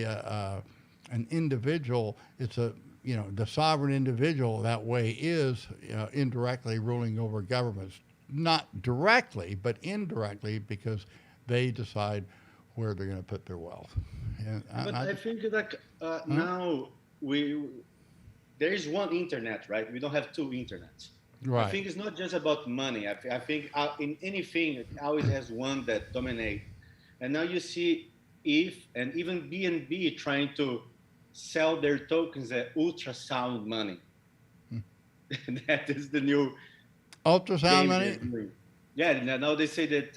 an individual. It's the sovereign individual that way is indirectly ruling over governments, not directly, but indirectly, because they decide where they're going to put their wealth. And I think that now there is one internet, right? We don't have 2 internets. Right. I think it's not just about money. I think in anything, it always has one that dominates. And now you see ETH and even BNB trying to sell their tokens at ultrasound money. That is the new ultrasound money. Yeah, now they say that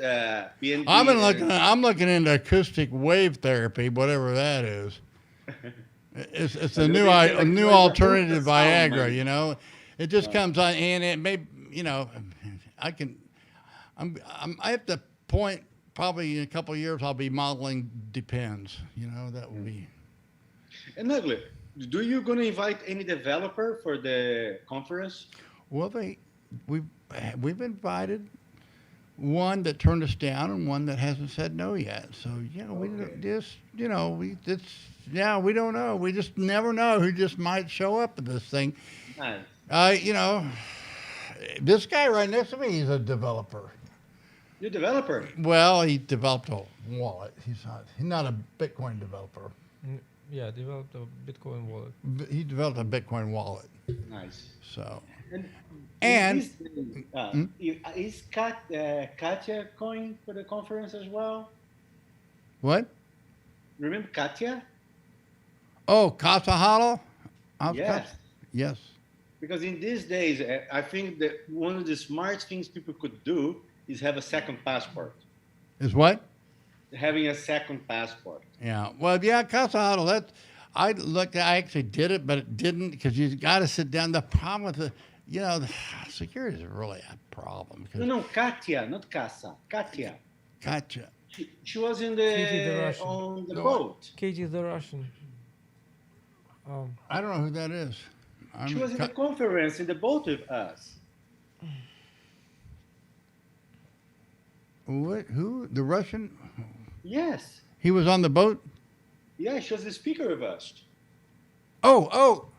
BNB. I'm looking into acoustic wave therapy, whatever that is. It's a new alternative Viagra. It just comes on, and it may, I have to point, probably in a couple of years I'll be modeling Depends. That will be. And Ugly, do you going to invite any developer for the conference? Well, we've invited one that turned us down and one that hasn't said no yet. So we don't know. We just never know who just might show up at this thing. Nice. This guy right next to me, he's a developer. You're a developer? Well, he developed a wallet. He's not a Bitcoin developer. Yeah, developed a Bitcoin wallet. He developed a Bitcoin wallet. Nice. So, And, and mm, is Katya going for the conference as well? what? Remember Katya? Oh, Casa Hollow? Yes. Yes. Because in these days, I think that one of the smart things people could do is have a second passport. Is what? Having a second passport. Yeah. Well, yeah, Casa Hollow. I actually did it, but it didn't because you got to sit down. The problem with the security is really a problem. No, Katya, not Casa. Katya. Gotcha. She was Katie the Russian. on the No, boat. Katie the Russian. I don't know who that is. She was in the conference in the boat with us. What? Who? The Russian? Yes. He was on the boat? Yeah, she was the speaker with us. Oh.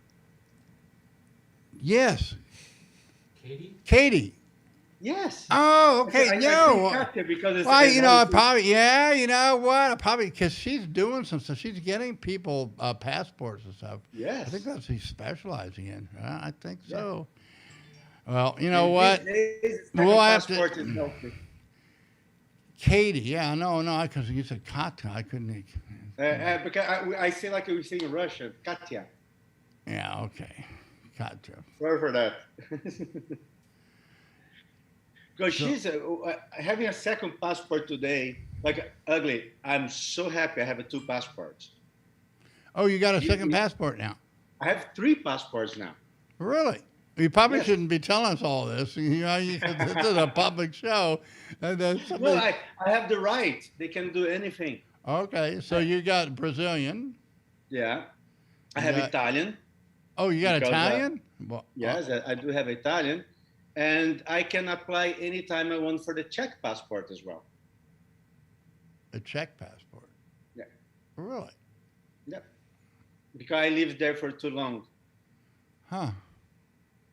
Yes. Katie. Yes. Oh, okay. I No. think Katya because it's Well, you know what? Because she's doing some stuff. She's getting people passports and stuff. Yes. I think that's what she's specializing in. I think so. Well, you know what? We'll have to. Katie, yeah, no, because you said Katya, I couldn't. Because I say like we say in Russian, Katya. Yeah, okay, Katya. Sorry for that. Because she's having a second passport today, like ugly. I'm so happy I have 2 passports. Oh, you got a second passport now? I have 3 passports now. Really? You probably Yes. shouldn't be telling us all this. This is a public show. No, I have the right. They can do anything. Okay, so you got Brazilian. Yeah. I have Yeah. Italian. Oh, you got Because, Italian? Well, Yes, I do have Italian. And I can apply anytime I want for the Czech passport as well. a Czech passport. Yeah. Really? Yeah. Because I lived there for too long. Huh.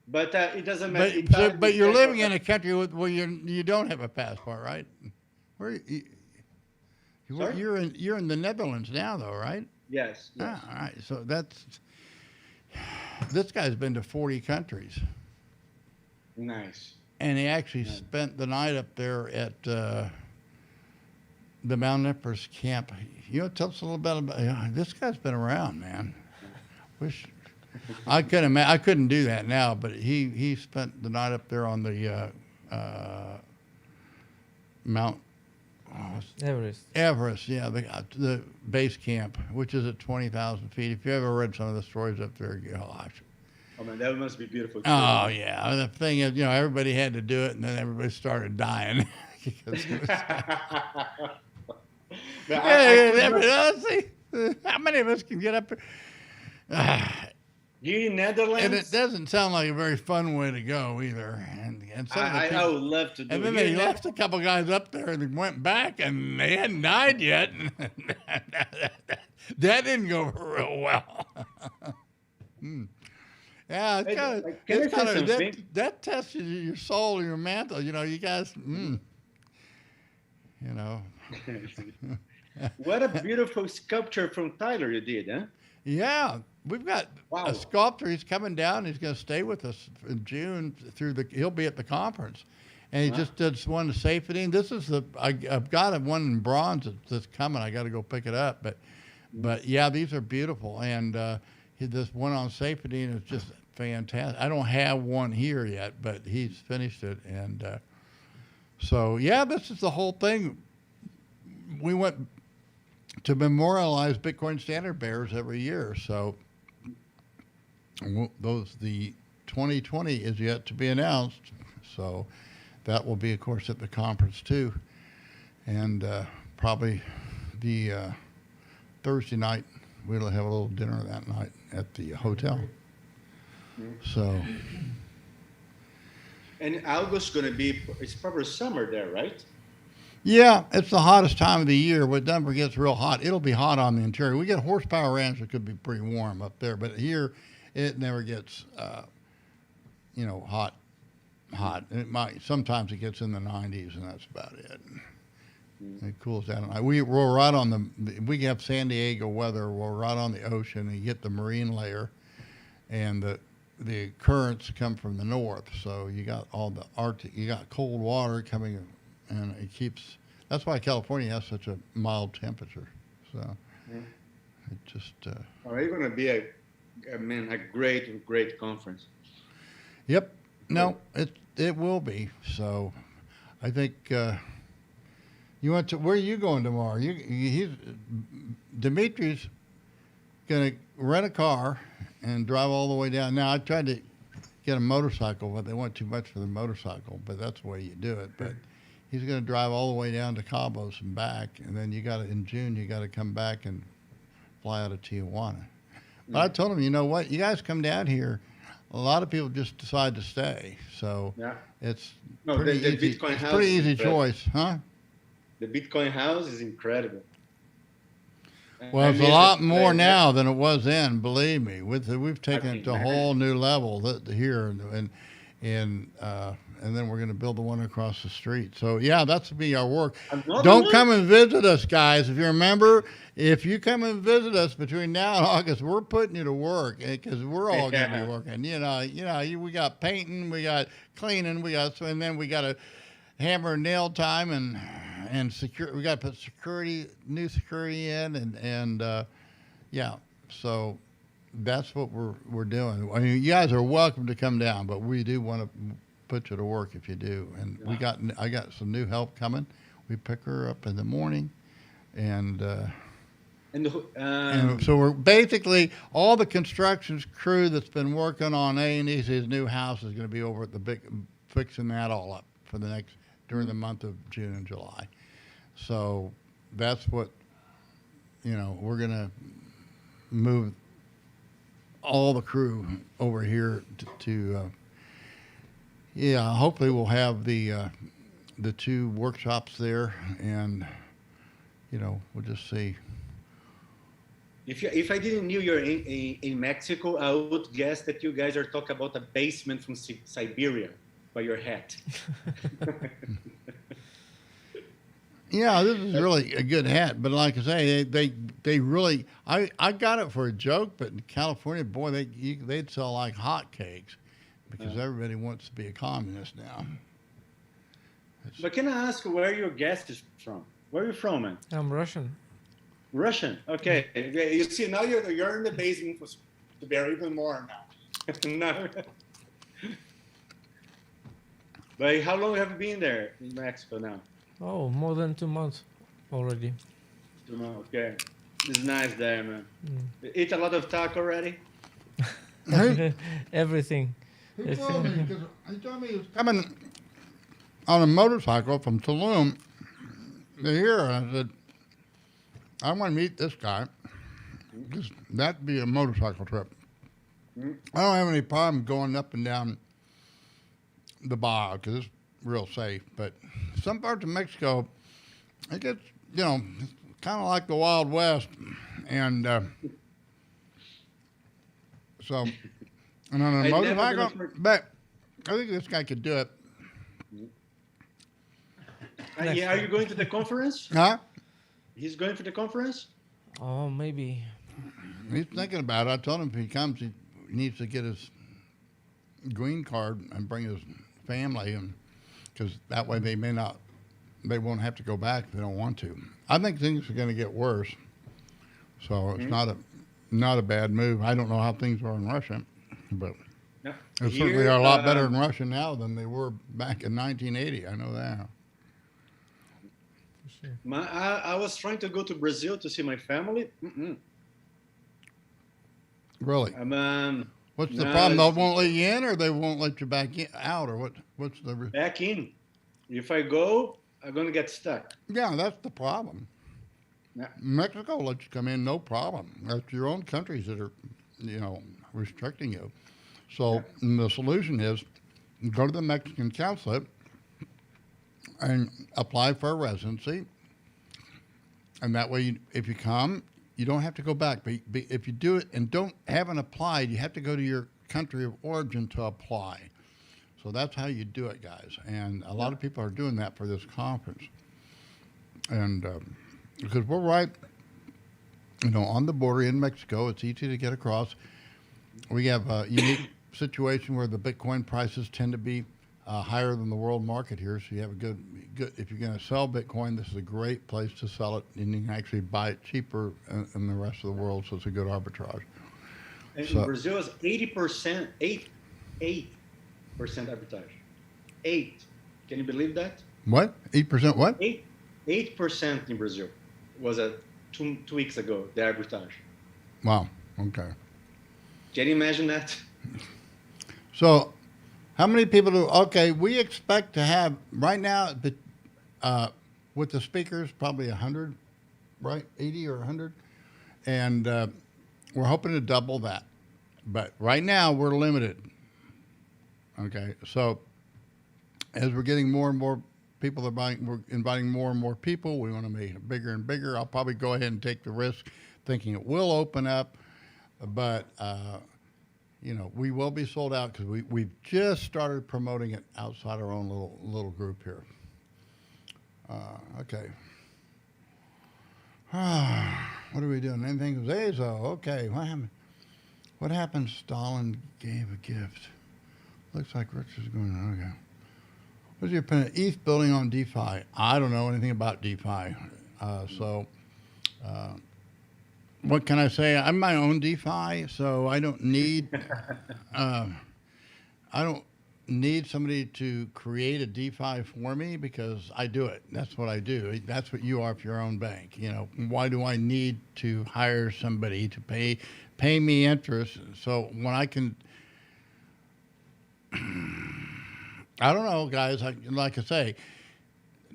But it doesn't matter. But you're living in a country where you don't have a passport, right? Where Sorry? you're in the Netherlands now, though, right? Yes. Yes. Ah, all right. So this guy's been to 40 countries, Nice. and he actually spent the night up there at the Mount Empress camp. Tell us a little bit about this guy's been around, man. Wish. I couldn't do that now, but he spent the night up there on the Mount Everest, yeah, the base camp, which is at 20,000 feet. If you ever read some of the stories up there, gosh. Oh man, that must be beautiful. Too. Oh yeah, the thing is, everybody had to do it, and then everybody started dying. Because it was, see, how many of us can get up there? You in Netherlands? And it doesn't sound like a very fun way to go either. And some of the I people, would love to do and it. then they left a couple guys up there and they went back and they hadn't died yet. That didn't go real well. Yeah, it's kind of that tests your soul, your mantle. You guys. What a beautiful sculpture from Tyler you did, huh? Yeah, we've got Wow. a sculptor. He's coming down. He's going to stay with us in June he'll be at the conference, and he just did one to Saifedean. This is I've got one in bronze that's coming. I got to go pick it up, but yeah, these are beautiful, and this one on Saifedean is just fantastic. I don't have one here yet, but he's finished it, and so yeah, this is the whole thing. We went to memorialize Bitcoin standard bearers every year. So the 2020 is yet to be announced. So that will be, of course, at the conference too. And probably the Thursday night, we'll have a little dinner that night at the hotel. So. And August going to be, it's probably summer there, right? Yeah, it's the hottest time of the year. When Denver gets real hot, it'll be hot on the interior. We get Horsepower Ranch, it could be pretty warm up there, but here it never gets, hot. Sometimes it gets in the 90s, and that's about it. It cools down. We're right on we have San Diego weather. We're right on the ocean, and you get the marine layer, and the currents come from the north. So you got all the Arctic. You got cold water coming, and it keeps. That's why California has such a mild temperature. So it just. Oh, it's going to be a great conference. Yep. No, it will be. So, I think you went to where are you going tomorrow? Dimitri's gonna rent a car and drive all the way down. Now I tried to get a motorcycle, but they want too much for the motorcycle. But that's the way you do it. But he's gonna drive all the way down to Cabos and back, and then in June you got to come back and fly out of Tijuana. But I told him, you know what? You guys come down here. A lot of people just decide to stay, so it's pretty easy. Bitcoin It's house pretty is easy incredible. choice, huh? The Bitcoin house is incredible. Well, it's a miss lot it. more now than it was then. Believe me, we've taken can it to a whole new level here, and then we're going to build the one across the street. So yeah, that's to be our work. Another Don't one? come and visit us, guys. If you remember, if you come and visit us between now and August, we're putting you to work because we're all going to be working. We got painting, we got cleaning, and then we got a hammer and nail time and secure. We got to put new security in, and so that's what we're doing. I mean, you guys are welcome to come down, but we do want to put you to work if you do. And I got some new help coming. We pick her up in the morning, and so we're basically all the construction crew that's been working on his new house is going to be over at fixing that all up for during the month of June and July. So that's what we're going to move all the crew over here to hopefully we'll have the 2 workshops there, and we'll just see. If I didn't knew you're in Mexico, I would guess that you guys are talking about a basement from Siberia by your hat. Yeah, this is really a good hat, but like I say, they really. I got it for a joke, but in California, boy, they'd sell like hotcakes because everybody wants to be a communist now. But can I ask where your guest is from? Where are you from, man? I'm Russian. Russian. Okay. You see, now you're in the basement to bear even more now. No. But how long have you been there in Mexico now? Oh, more than 2 months already. 2 months. Okay. It's nice there, man. Eat a lot of taco already? Everything. He told me he was coming on a motorcycle from Tulum to here, and I said, I want to meet this guy. That'd be a motorcycle trip. I don't have any problem going up and down the Baja because it's real safe. But some parts of Mexico, it gets, kind of like the Wild West. And and on a motorcycle, but I think this guy could do it. Are you going to the conference? Huh? He's going for the conference? Oh, maybe. He's thinking about it. I told him if he comes, he needs to get his green card and bring his family, and because that way they won't have to go back if they don't want to. I think things are going to get worse, so it's not a bad move. I don't know how things are in Russia, but they certainly are a lot better in Russia now than they were back in 1980. I know that. I was trying to go to Brazil to see my family. Really? What's the problem? They won't let you in, or they won't let you back out, or what? What's the back in? If I go, I'm gonna get stuck. Yeah, that's the problem. Yeah. Mexico lets you come in, no problem. That's your own countries that are, restricting you. So the solution is go to the Mexican consulate and apply for a residency. And that way, if you come, you don't have to go back. But if you do it and haven't applied, you have to go to your country of origin to apply. So that's how you do it, guys. And a lot of people are doing that for this conference. and because we're right, on the border in Mexico, it's easy to get across. We have a unique situation where the Bitcoin prices tend to be higher than the world market here. So you have a good. If you're going to sell Bitcoin, this is a great place to sell it, and you can actually buy it cheaper in the rest of the world. So it's a good arbitrage. And So- Brazil is 80%, 8% arbitrage. 8. Can you believe that? What? 8%? What? 8% in Brazil was two weeks ago, the arbitrage. Wow. Okay. Can you imagine that? So, how many people do? Okay, we expect to have right now, with the speakers, probably 100, right? 80 or 100, and we're hoping to double that. But right now, we're limited. Okay, so as we're getting more and more people are buying, we're inviting more and more people. We want to make it bigger and bigger. I'll probably go ahead and take the risk, thinking it will open up, but. We will be sold out because we've just started promoting it outside our own little group here. Okay. What are we doing? Anything? Vays? Okay. What happened? Stalin gave a gift. Looks like Richard's going on. Okay. What's your opinion? ETH building on DeFi. I don't know anything about DeFi. What can I say? I'm my own DeFi, so I don't need somebody to create a DeFi for me because I do it. That's what I do. That's what you are for your own bank. Why do I need to hire somebody to pay me interest? So when I can, I don't know, guys. Like I say,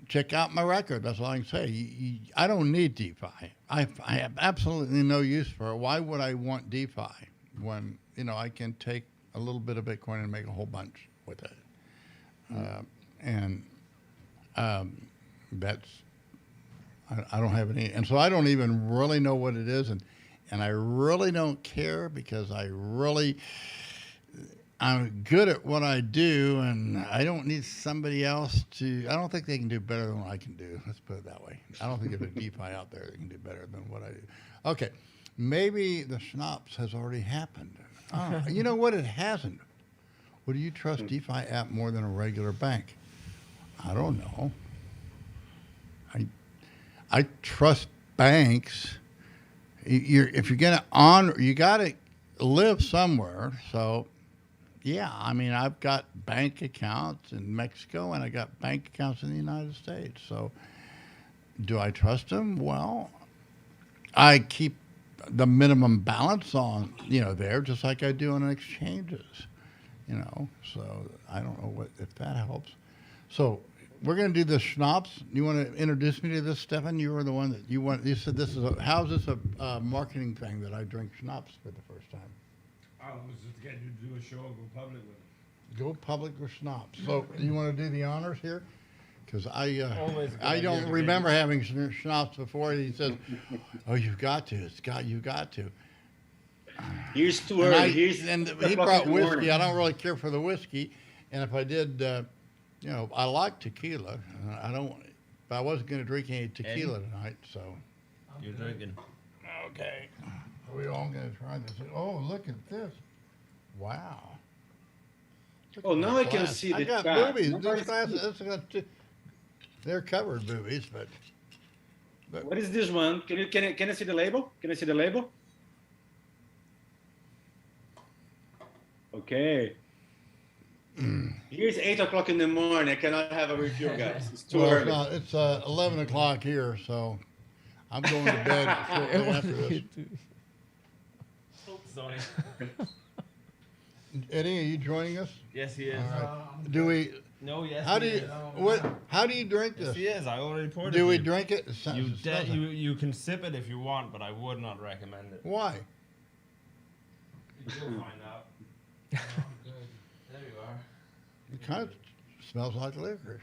check out my record. That's all I can say. I don't need DeFi. I have absolutely no use for it. Why would I want DeFi when I can take a little bit of Bitcoin and make a whole bunch with it? That's I don't have any, and so I don't even really know what it is, and I really don't care because I'm good at what I do, and I don't need somebody else to. I don't think they can do better than what I can do. Let's put it that way. I don't think there's a DeFi out there that can do better than what I do. Okay, maybe the Schnapps has already happened. Oh, you know what? It hasn't. Would you trust DeFi app more than a regular bank? I don't know. I trust banks. If you're gonna honor, you got to live somewhere. So. Yeah, I mean, I've got bank accounts in Mexico and I got bank accounts in the United States. So do I trust them? Well, I keep the minimum balance on, there just like I do on exchanges, So I don't know if that helps. So we're going to do the Schnapps. You want to introduce me to this, Stefan? You were the one that you said this is how's this a marketing thing that I drink Schnapps for the first time? I was just getting you to do a show and go public with it. Go public with Schnapps. So do you want to do the honors here? Because I Always a good don't idea. remember having Schnapps before. He says, "Oh, you've got to. You've got to." Here's too And, early. he brought whiskey. I don't really care for the whiskey, and if I did, I like tequila. But I wasn't going to drink any tequila tonight. So You're drinking. okay, are we all going to try this? Oh, look at this! Wow. Look Oh, at now that I can glass. see I the got chat. boobies. Nobody This glass, this got they're covered boobies, but What is this one? Can I see the label? Can I see the label? Okay. Here's 8 o'clock in the morning. I cannot have a review, guys. It's too well, early. it's 11 o'clock here, so I'm going to bed shortly after this. Sorry. Eddie, are you joining us? Yes, he is. All right. Do we? No, yes. How he do you? is. What? How do you drink Yes, this? he is. I already poured it. Do for we you. drink it? You can sip it if you want, but I would not recommend it. Why? You'll find out. Oh, good. There you are. It kind of smells like licorice.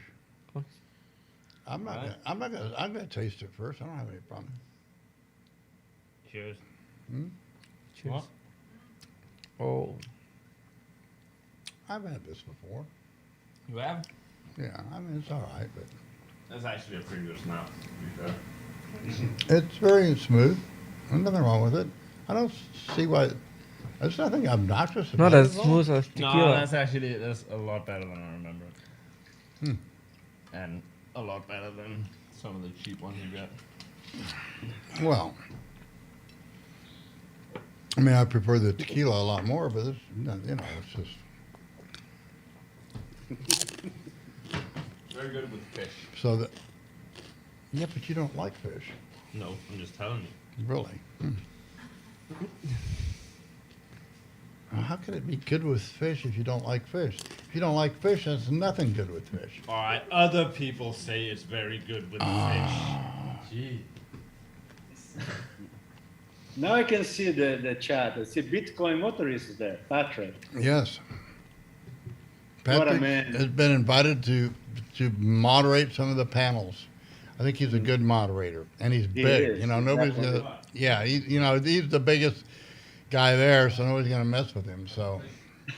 I'm gonna taste it first. I don't have any problem. Cheers. Hmm? What? Oh. I've had this before. You have? Yeah, I mean it's all right, but That's actually a pretty good snap, to be fair. It's very smooth. There's nothing wrong with it. I don't see why. There's nothing obnoxious about Not it as at all. smooth as No, tequila. that's a lot better than I remember. Hmm. And a lot better than some of the cheap ones you get. Well, I mean, I prefer the tequila a lot more, but it's, it's just Very good with fish. so that. Yeah, but you don't like fish, No, I'm just telling you. really. Well, how could it be good with fish if you don't like fish? If you don't like fish, there's nothing good with fish. Alright, other people say it's very good with fish. Gee. Now I can see the chat. I see Bitcoin motorist is there, Patrick. Yes. What a Patrick man. has been invited to moderate some of the panels. I think he's a good moderator, and he's He big. is, You know, he's nobody's definitely gonna. Yeah, he's the biggest guy there, so nobody's gonna mess with him. So,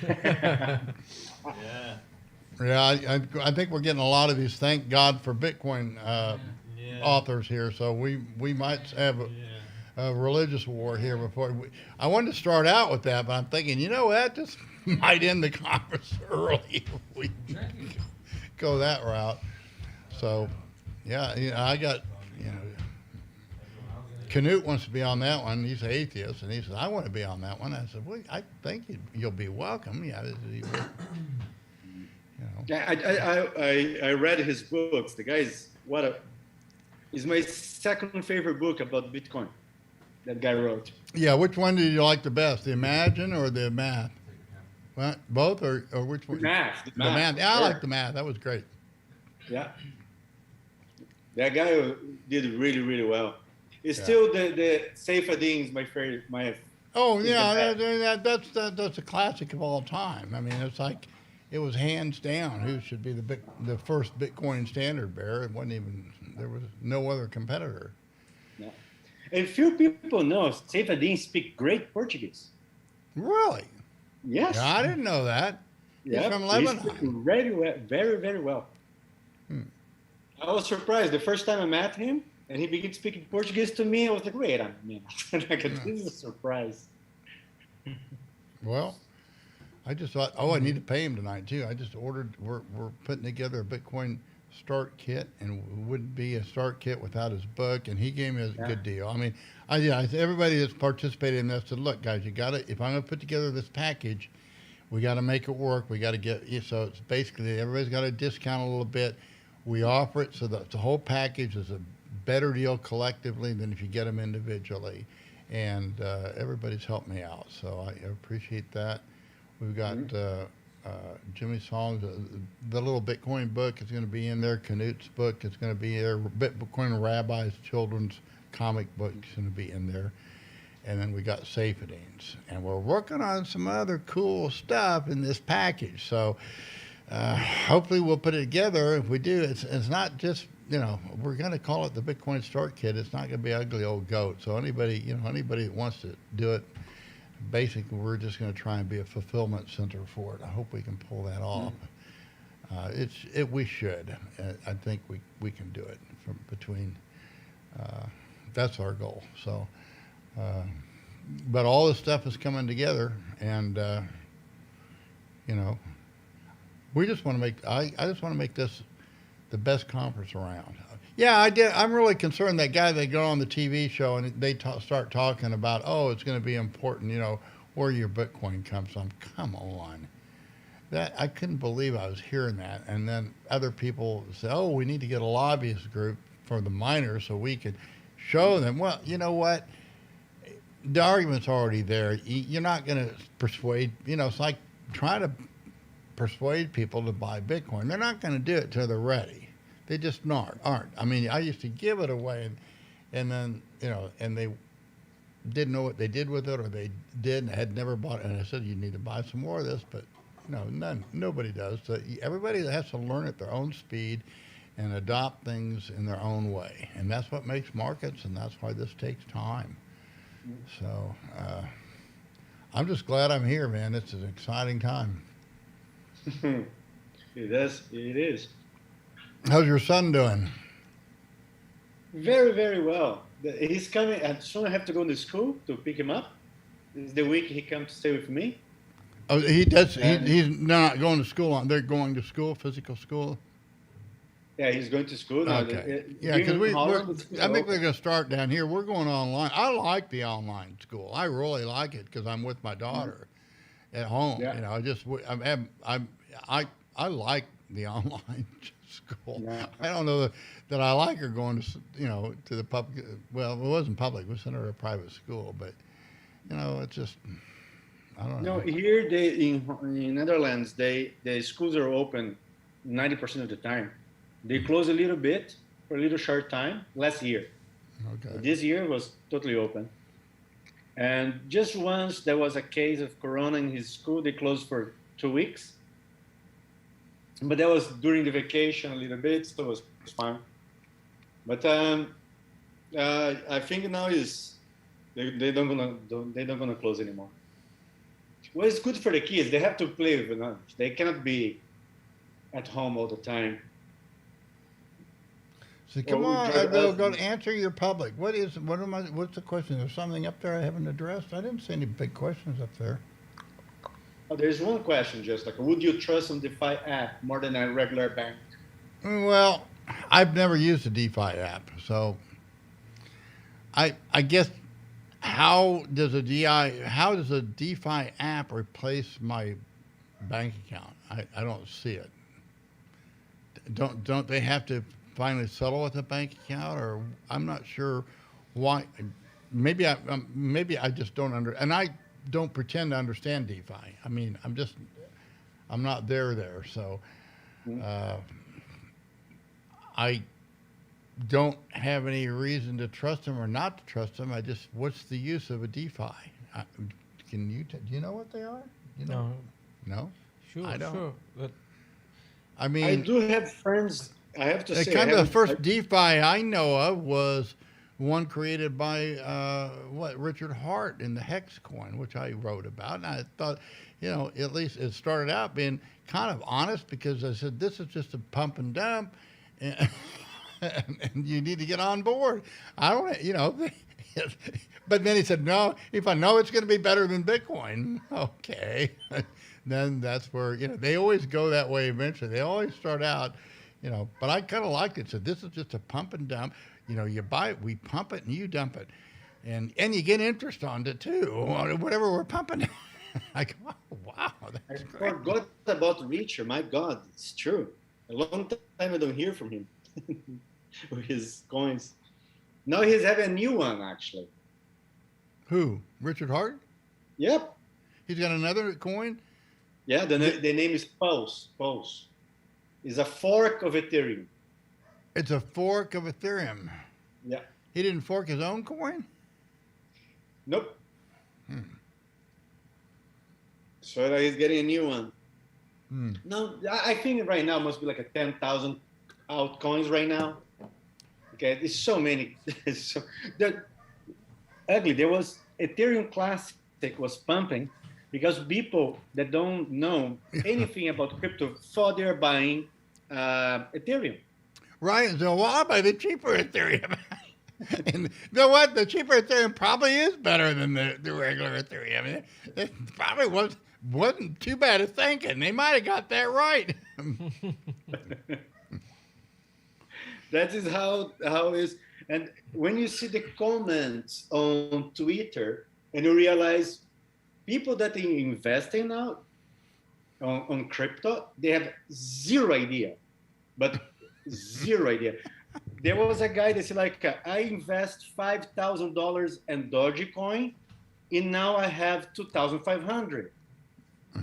Yeah. yeah, I think we're getting a lot of these. Thank God for Bitcoin Yeah. authors here. So we might have a religious war here before. I wanted to start out with that, but I'm thinking, you know what? This might end the conference early if we go that route. So, yeah, I got, Knut wants to be on that one. He's an atheist, and he says, I want to be on that one. I said, well, I think you'll be welcome. Yeah, Yeah, I read his books. The guy's is my second favorite book about Bitcoin that guy wrote. Yeah, which one did you like the best, the Imagine or the Math? What, both or which one? The math. The Math. Yeah, I sure. like the Math. That was great. Yeah. That guy did really, really well. It's Yeah. still the Saifedean is my favorite. Oh He's yeah, the that's a classic of all time. I mean, it's like it was hands down who should be the first Bitcoin standard bearer. It wasn't even there was no other competitor. No. And few people know Saifedean speak great Portuguese. Really? Yes. Yeah, I didn't know that. He's from He Lebanon. speaks very well, very, very well. I was surprised the first time I met him, and he began speaking Portuguese to me. I was like, "Wait a minute, this is a surprise." Well, I just thought, I need to pay him tonight too. I just ordered. We're putting together a Bitcoin start kit, and it wouldn't be a start kit without his book. And he gave me a good deal. I mean, everybody that's participated in this said, "Look, guys, you got to. If I'm going to put together this package, we got to make it work. We got to get." So it's basically everybody's got a discount a little bit. We offer it so that the whole package is a better deal collectively than if you get them individually. And everybody's helped me out, so I appreciate that. We've got Jimmy Song's the little Bitcoin book is going to be in there. Knut's book is going to be there. Bitcoin Rabbi's children's comic book is going to be in there. And then we got Saifedean's. And we're working on some other cool stuff in this package. So hopefully we'll put it together. If we do, it's not just, we're going to call it the Bitcoin Start Kit. It's not going to be ugly old goat. So anybody that wants to do it, basically we're just going to try and be a fulfillment center for it. I hope we can pull that off. We should. I think we can do it from between. That's our goal. So, but all this stuff is coming together, and we just want to make. I just want to make this the best conference around. Yeah, I did. I'm really concerned that guy they go on the TV show and they start talking about, it's going to be important, where your Bitcoin comes from. Come on. That I couldn't believe I was hearing that. And then other people say, we need to get a lobbyist group for the miners so we can show them. Well, you know what? The argument's already there. You're not going to persuade, it's like trying to persuade people to buy Bitcoin. They're not going to do it till they're ready. They just aren't. I mean, I used to give it away, and then, and they didn't know what they did with it, or they did and had never bought it. And I said, you need to buy some more of this, but nobody does. So everybody has to learn at their own speed and adopt things in their own way. And that's what makes markets, and that's why this takes time. So I'm just glad I'm here, man. It's an exciting time. It is. How's your son doing? Very, very well. He's coming, and soon I have to go to school to pick him up. This is the week he comes to stay with me. Oh, he does. And He's not going to school. They're going to school, physical school. yeah, he's going to school now. Okay. Yeah, Here because in Holland, the schools I are think we're open. going to start down here. We're going online. I like the online school. I really like it because I'm with my daughter at home. Yeah. You know, I like the online school. Yeah. I don't know that I like her going to to the public. Well, it wasn't public. We sent her to a private school, but it's just I don't No, know. here in Netherlands, the schools are open 90% of the time. They close a little bit for a little short time last year. Okay. This year was totally open. And just once there was a case of corona in his school, they closed for 2 weeks. But that was during the vacation a little bit, so it was fine. But I think now is they don't gonna close anymore. Well, it's good for the kids. They have to play with it. They cannot be at home all the time. So come Well, on, we tried go asking- answer your public. What's the question? There's something up there I haven't addressed. I didn't see any big questions up there. Oh, there's one question, just like, would you trust on DeFi app more than a regular bank? Well, I've never used a DeFi app, so I guess how does a DeFi app replace my bank account? I don't see it. Don't they have to finally settle with a bank account, or I'm not sure why. Maybe I just don't and I don't pretend to understand DeFi. I mean, I'm not there. So I don't have any reason to trust them or not to trust them. What's the use of a DeFi? Do you know what they are? You know? No? Sure, I don't. sure. But I I mean, do have friends. I have to say, kind I of the haven't- first DeFi I know of was one created by Richard Hart in the Hex coin, which I wrote about. And I thought, at least it started out being kind of honest because I said, this is just a pump and dump. And, and you need to get on board. I don't, but then he said, no, if I know it's going to be better than Bitcoin, okay. Then that's where, they always go that way eventually. They always start out, but I kind of liked it. So this is just a pump and dump. You buy it, we pump it, and you dump it. And you get interest on it too, on whatever we're pumping. I go, oh, wow, I that's great. forgot about Richard. My God, it's true. A long time I don't hear from him with his coins. Now he's having a new one, actually. Who? Richard Hart? Yep. He's got another coin? Yeah, the name is Pulse. Pulse. It's a fork of Ethereum. It's a fork of Ethereum. Yeah. He didn't fork his own coin? Nope. So he's getting a new one. No, I think right now must be like a 10,000 altcoins right now. Okay, there's so many. Ugly. There was Ethereum Classic was pumping because people that don't know anything about crypto thought they're buying Ethereum. Right. So, well, I'll buy the cheaper Ethereum. And you know what? The cheaper Ethereum probably is better than the regular Ethereum. I mean, it probably wasn't too bad of thinking. They might have got that right. That is how it is. And when you see the comments on Twitter and you realize people that are investing now on crypto, they have zero idea, but zero idea. There was a guy that said like, I invest $5,000 in Dogecoin and now I have 2,500.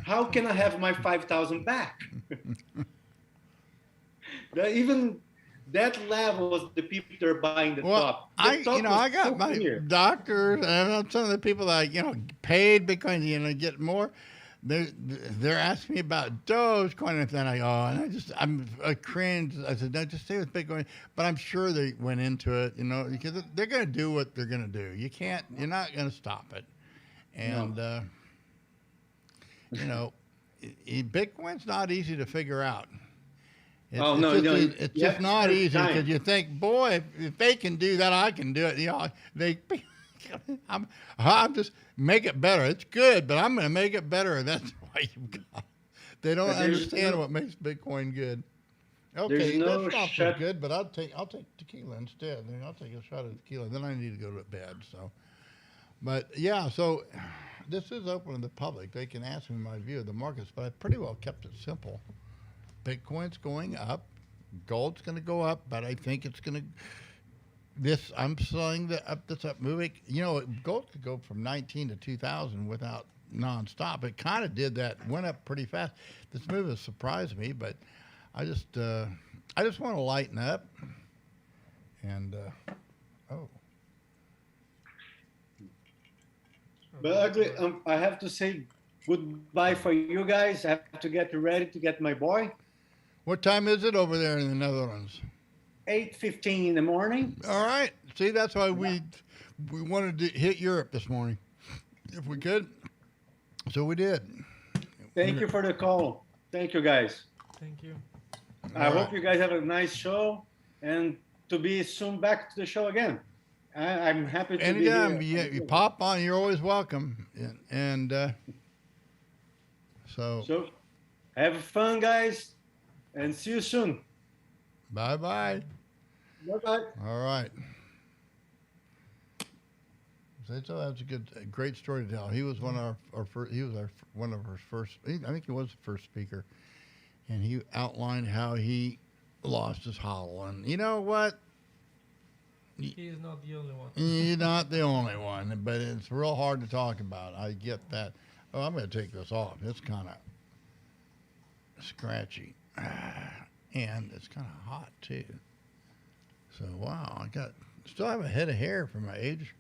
How can I have my 5,000 back? Even that level was the people that are buying the top. The I top was got so my clear. doctors and some of the people that paid Bitcoin, get more. They're asking me about Dogecoin, and then I'm a cringe. I said, no, just stay with Bitcoin. But I'm sure they went into it, because they're going to do what they're going to do. You're not going to stop it. And Bitcoin's not easy to figure out. Oh, no, no, it's you have just to not spend easy time. because you think, boy, if they can do that, I can do it. You know, they, I'm just make it better. It's good, but I'm going to make it better. That's why you've got. They don't But there's understand no- what makes Bitcoin good. There's Okay, no that stuff was shut. good, but I'll take tequila instead. Then I'll take a shot of tequila. Then I need to go to bed. So, but yeah, so this is open to the public. They can ask me my view of the markets, but I pretty well kept it simple. Bitcoin's going up, gold's going to go up, but I think it's going to. This I'm saying that up this up moving. You know, gold could go from 19 to 2,000 without nonstop. It kind of did that. Went up pretty fast. This move has surprised me, but I just want to lighten up. And oh, But ugly, I have to say goodbye for you guys. I have to get ready to get my boy. what time is it over there in the Netherlands? 8:15 in the morning. All right. See, that's why we wanted to hit Europe this morning, if we could. So we did. Thank you for the call. Thank you, guys. Thank you. I All hope right. you guys have a nice show and to be soon back to the show again. I'm happy to Anytime be you, here. you pop on, you're always welcome. And so So have fun, guys, and see you soon. bye bye. Bye-bye. All right. So that's a great story to tell. He was one of our first. He was one of our first. I think he was the first speaker, and he outlined how he lost his hollow. And you know what? He is not the only one. You're not the only one, but it's real hard to talk about. I get that. Oh, I'm going to take this off. It's kind of scratchy, and it's kind of hot too. So wow, still have a head of hair for my age,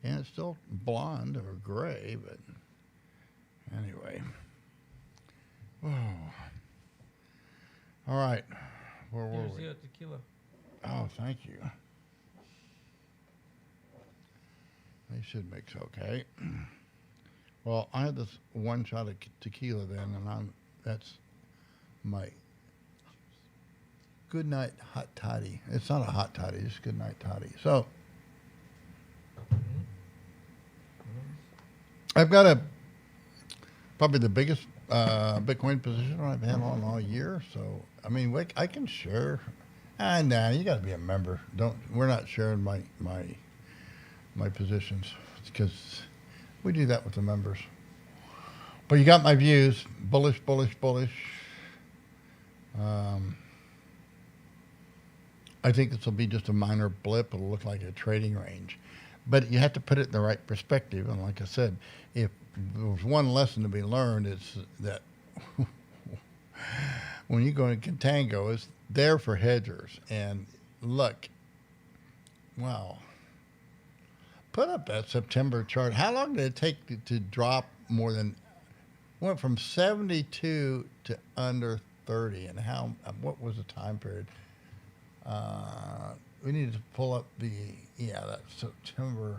and it's still blonde or gray. But anyway, whoa. All right, where were Here's we? your tequila. Oh, thank you. They should mix okay. Well, I had this one shot of tequila then, and that's my good night hot toddy. It's not a hot toddy, it's good night toddy. So I've got probably the biggest Bitcoin position I've had on all year. So I mean, I can share. Nah, you got to be a member. We're not sharing my positions because we do that with the members. But you got my views: bullish, bullish, bullish. I think this will be just a minor blip. It'll look like a trading range, but you have to put it in the right perspective. And like I said, if there was one lesson to be learned, it's that when you go in contango, it's there for hedgers. And look, wow. Put up that September chart. How long did it take to drop more than, went from 72 to under 30? And what was the time period? We need to pull up that September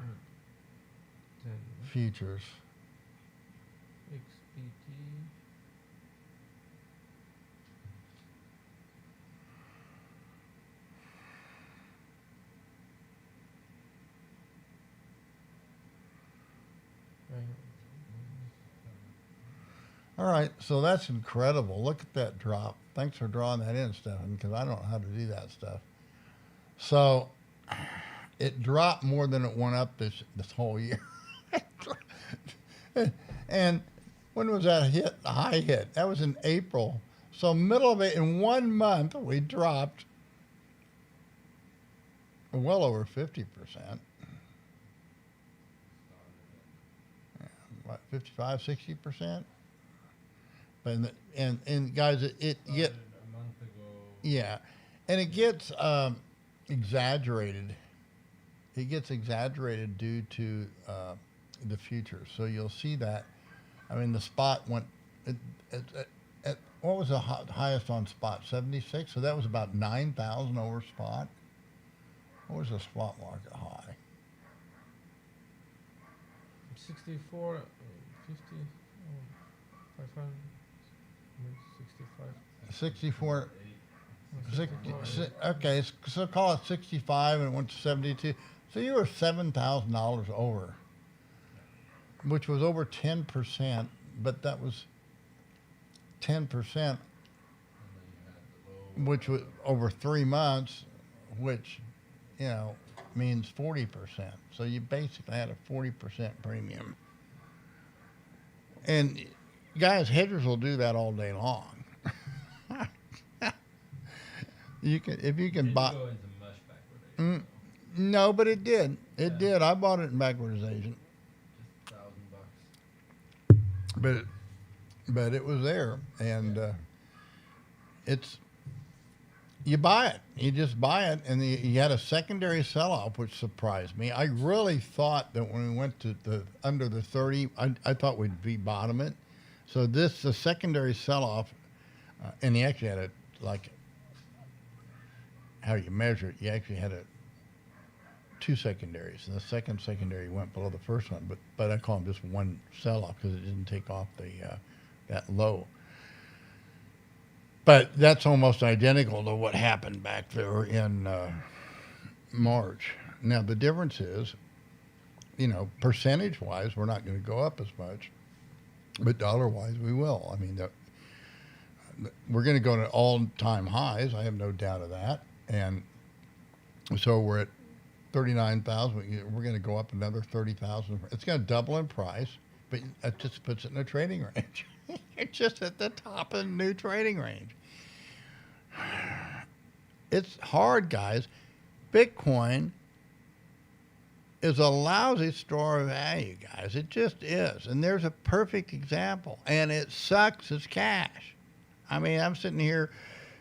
futures. XBT. All right, so that's incredible. Look at that drop. Thanks for drawing that in, Stephen, because I don't know how to do that stuff. So it dropped more than it went up this whole year. And when was that hit? The high hit? That was in April. So middle of it, in 1 month, we dropped well over 50%. What, 55, 60%? And guys, it get A month ago. yeah, and it gets exaggerated. It gets exaggerated due to the futures. So you'll see that. I mean, the spot went. What was the highest on spot? 76. So that was about 9,000 over spot. What was the spot market high? 64, 50, 500, 65. 64. Okay, so call it 65 and it went to 72. So you were $7,000 over, which was over 10%, but that was 10%, which was over 3 months, which, means 40%. So you basically had a 40% premium. And guys, hedgers will do that all day long. If you can buy. Go into much backwardation. No, but it did. It Yeah. did. I bought it in backwardization, Just $1,000. but it was there, and you buy it. You just buy it, and you had a secondary sell-off, which surprised me. I really thought that when we went to under the 30, I thought we'd be bottom it. So the secondary sell-off, and you actually had how you measure it, you actually had two secondaries, and the second secondary went below the first one, but I call them just one sell-off because it didn't take off that low. But that's almost identical to what happened back there in March. Now the difference is, percentage-wise, we're not going to go up as much, but dollar-wise, we will. I mean, we're going to go to all-time highs. I have no doubt of that. And so we're at 39,000. We're going to go up another 30,000. It's going to double in price, but it just puts it in a trading range. It's just at the top of the new trading range. It's hard, guys. Bitcoin is a lousy store of value, guys. It just is. And there's a perfect example. And it sucks as cash. I mean, I'm sitting here,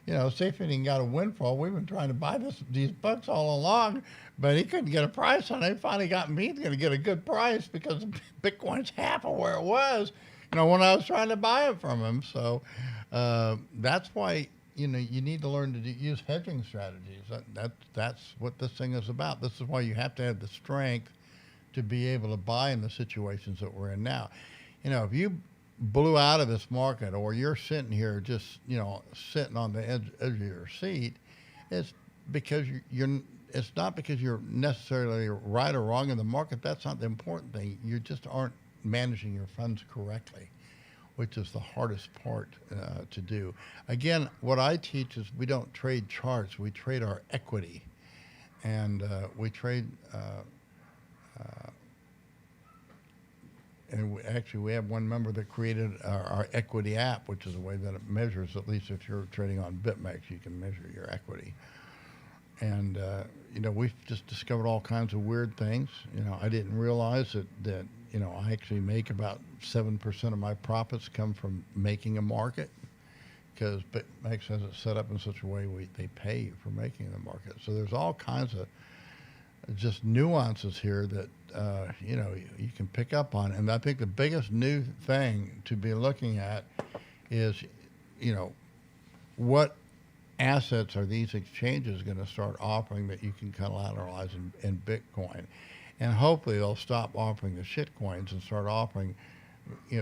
Saifedean got a windfall. We've been trying to buy these bucks all along, but he couldn't get a price on it. He finally got me. He's going to get a good price because Bitcoin's half of where it was, when I was trying to buy it from him. So that's why, you need to learn to use hedging strategies. That's what this thing is about. This is why you have to have the strength to be able to buy in the situations that we're in now. If you blew out of this market, or you're sitting here just sitting on the edge of your seat, it's because it's not because you're necessarily right or wrong in the market. That's not the important thing. You just aren't managing your funds correctly, which is the hardest part to do. Again, what I teach is we don't trade charts, we trade our equity, and we trade and we have one member that created our equity app, which is a way that it measures, at least if you're trading on BitMEX, you can measure your equity. And, we've just discovered all kinds of weird things. I didn't realize that I actually make about 7% of my profits come from making a market, because BitMEX has it set up in such a way they pay you for making the market. So there's all kinds of just nuances here that you can pick up on. And I think the biggest new thing to be looking at is what assets are these exchanges going to start offering that you can collateralize in Bitcoin, and hopefully they'll stop offering the shit coins and start offering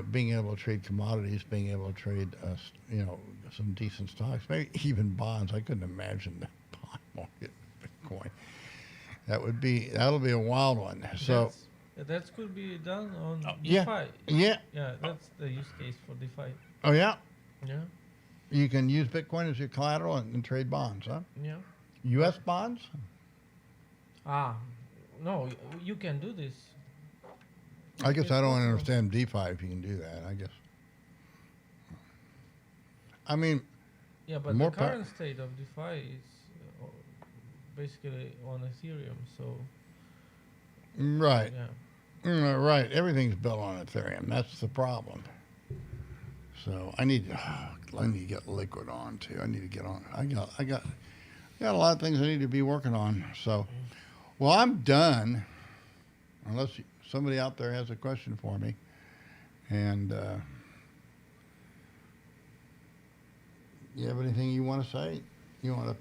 being able to trade commodities, being able to trade some decent stocks, maybe even bonds. I couldn't imagine the bond market Bitcoin. That'll be a wild one. So that could be done on yeah. DeFi. Yeah. Yeah, that's the use case for DeFi. Oh yeah. Yeah. You can use Bitcoin as your collateral and trade bonds, huh? Yeah. U.S. bonds? No, you can do this. I guess I don't understand DeFi if you can do that, I guess. I mean, yeah, but the current state of DeFi is basically on Ethereum, so. Right. Yeah. Right. Everything's built on Ethereum. That's the problem. So I need to get Liquid on too. I need to get on. I got a lot of things I need to be working on. So, well, I'm done. Unless somebody out there has a question for me, and you have anything you want to say? You want to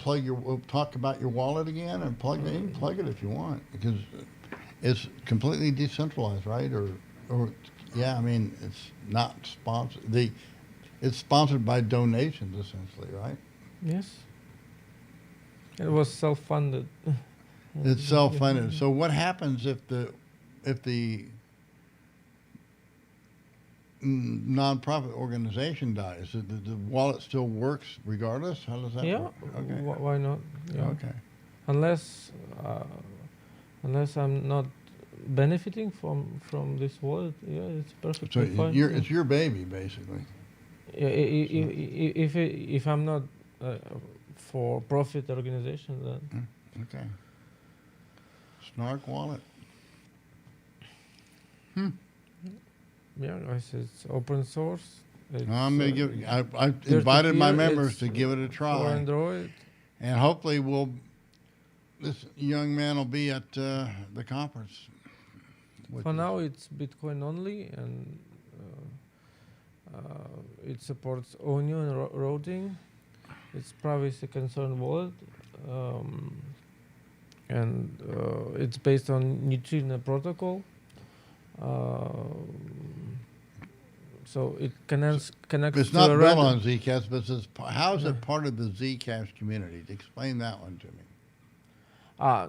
we'll talk about your wallet again, and plug it if you want, because it's completely decentralized, right? Or yeah, I mean, it's not sponsored. It's sponsored by donations, essentially, right? Yes. It was self-funded. It's self-funded. So what happens if the nonprofit organization dies? The wallet still works regardless? How does that Yeah, work? Okay. why not? Yeah. Okay. Unless I'm not benefiting from this wallet, yeah, it's So perfectly fine. Yeah. it's your baby, basically. Yeah, if I'm not for profit organization, then Okay. Snark wallet. yeah, I said it's open source. It's, I'm gonna give. I peer-to-peer, invited my members it's to give it a for try, Android. and hopefully this young man will be at the conference. For now, it's Bitcoin only, and it supports onion routing. It's privacy concerned wallet, and it's based on Neutrino protocol. So it connects It's to not a built random. on Zcash, but how's it part of the Zcash community? Explain that one to me.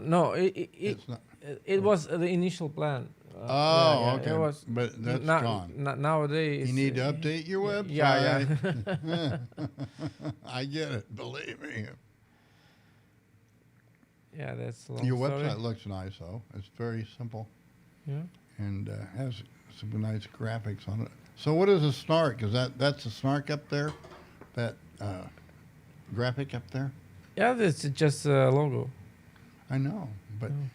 No, It's not. it was the initial plan. Okay. It was, But that's gone. Nowadays, You need to update your website. Yeah. I get it. Believe me. Yeah, that's a long Your story. website looks nice, though. It's very simple Yeah. and has some nice graphics on it. So what is a snark? Is that's a snark up there? That graphic up there? Yeah, that's just a logo. I know, but Oh.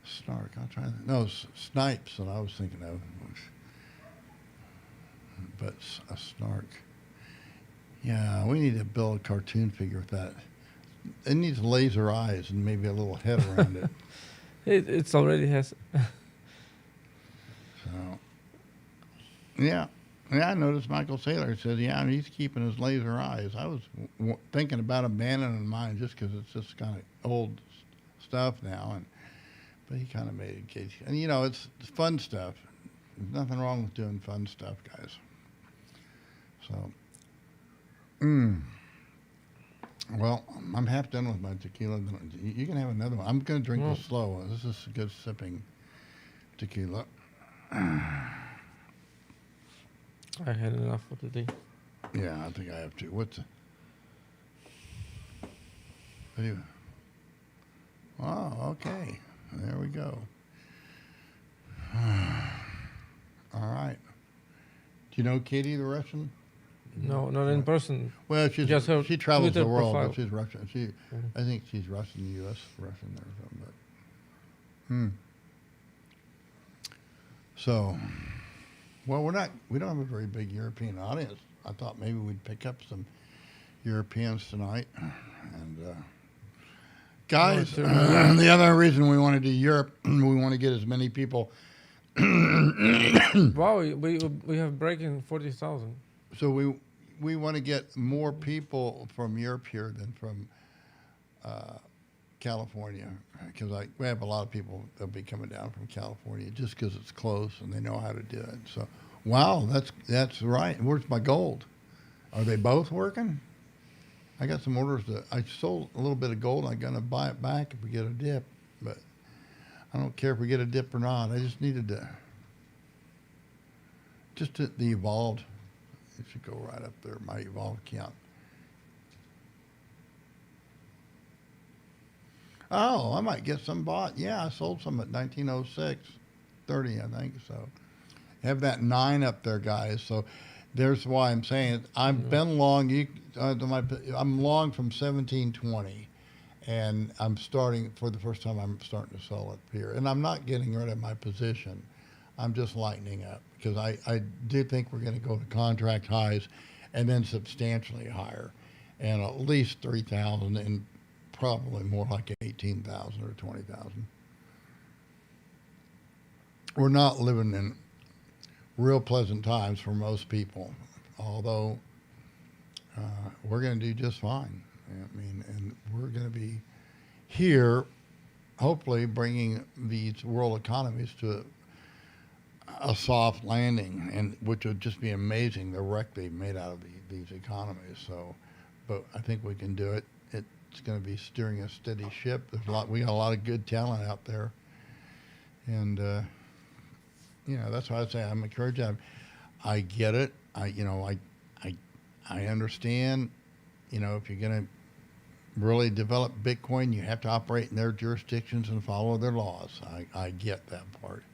snark. I'll try that. No, snipes that I was thinking of. But a snark. Yeah, we need to build a cartoon figure with that. It needs laser eyes and maybe a little head around it. It's already has. So, yeah. I noticed Michael Saylor said, yeah, he's keeping his laser eyes. I was thinking about abandoning mine just because it's just kind of old stuff now. But he kind of made it case. And, it's fun stuff. There's nothing wrong with doing fun stuff, guys. So, well, I'm half done with my tequila. You can have another one. I'm going to drink this slow. This is a good sipping tequila. I had enough for today. Yeah, I think I have to. What do you? Oh, okay. There we go. All right. Do you know Katie the Russian? No, not in person. Well, Just her she travels Twitter the world, profile. but she's Russian. I think she's Russian, U.S. Russian or something. But, So, well, we don't have a very big European audience. I thought maybe we'd pick up some Europeans tonight. And guys, the other reason we want to do Europe, we want to get as many people. Wow, we have breaking 40,000. So we want to get more people from Europe here than from California, because we have a lot of people that'll be coming down from California just because it's close and they know how to do it. So, wow, that's right. Where's my gold? Are they both working? I got some orders I sold a little bit of gold. I'm gonna buy it back if we get a dip, but I don't care if we get a dip or not. I just needed the evolved. It should go right up there, my evolved count. Oh, I might get some bought. Yeah, I sold some at 1906, 30, I think. So have that 9 up there, guys. So there's why I'm saying it. I've been long. I'm long from 1720, and I'm starting for the first time. I'm starting to sell it here, and I'm not getting rid of my position. I'm just lightening up because I do think we're going to go to contract highs, and then substantially higher, and at least 3,000 and probably more like 18,000 or 20,000. We're not living in real pleasant times for most people, although we're going to do just fine. I mean, and we're going to be here, hopefully bringing these world economies to a soft landing, and which would just be amazing, the wreck they've made out of these economies. So, but I think we can do it. it's going to be steering a steady ship. We got a lot of good talent out there, and that's why I say I'm encouraged. I get it. I understand. If you're going to really develop Bitcoin, you have to operate in their jurisdictions and follow their laws. I get that part.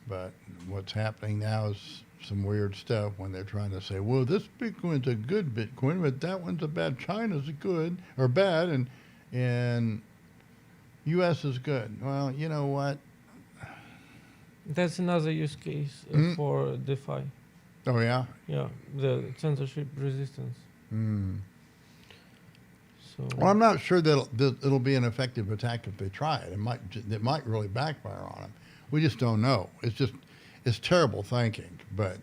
But what's happening now is some weird stuff when they're trying to say, well, this Bitcoin's a good Bitcoin, but that one's a bad. China's a good or bad, and U.S. is good. Well, you know what? That's another use case for DeFi. Oh, yeah? Yeah, the censorship resistance. So. Well, I'm not sure that it'll be an effective attack if they try it. It might really backfire on them. We just don't know. It's terrible thinking, but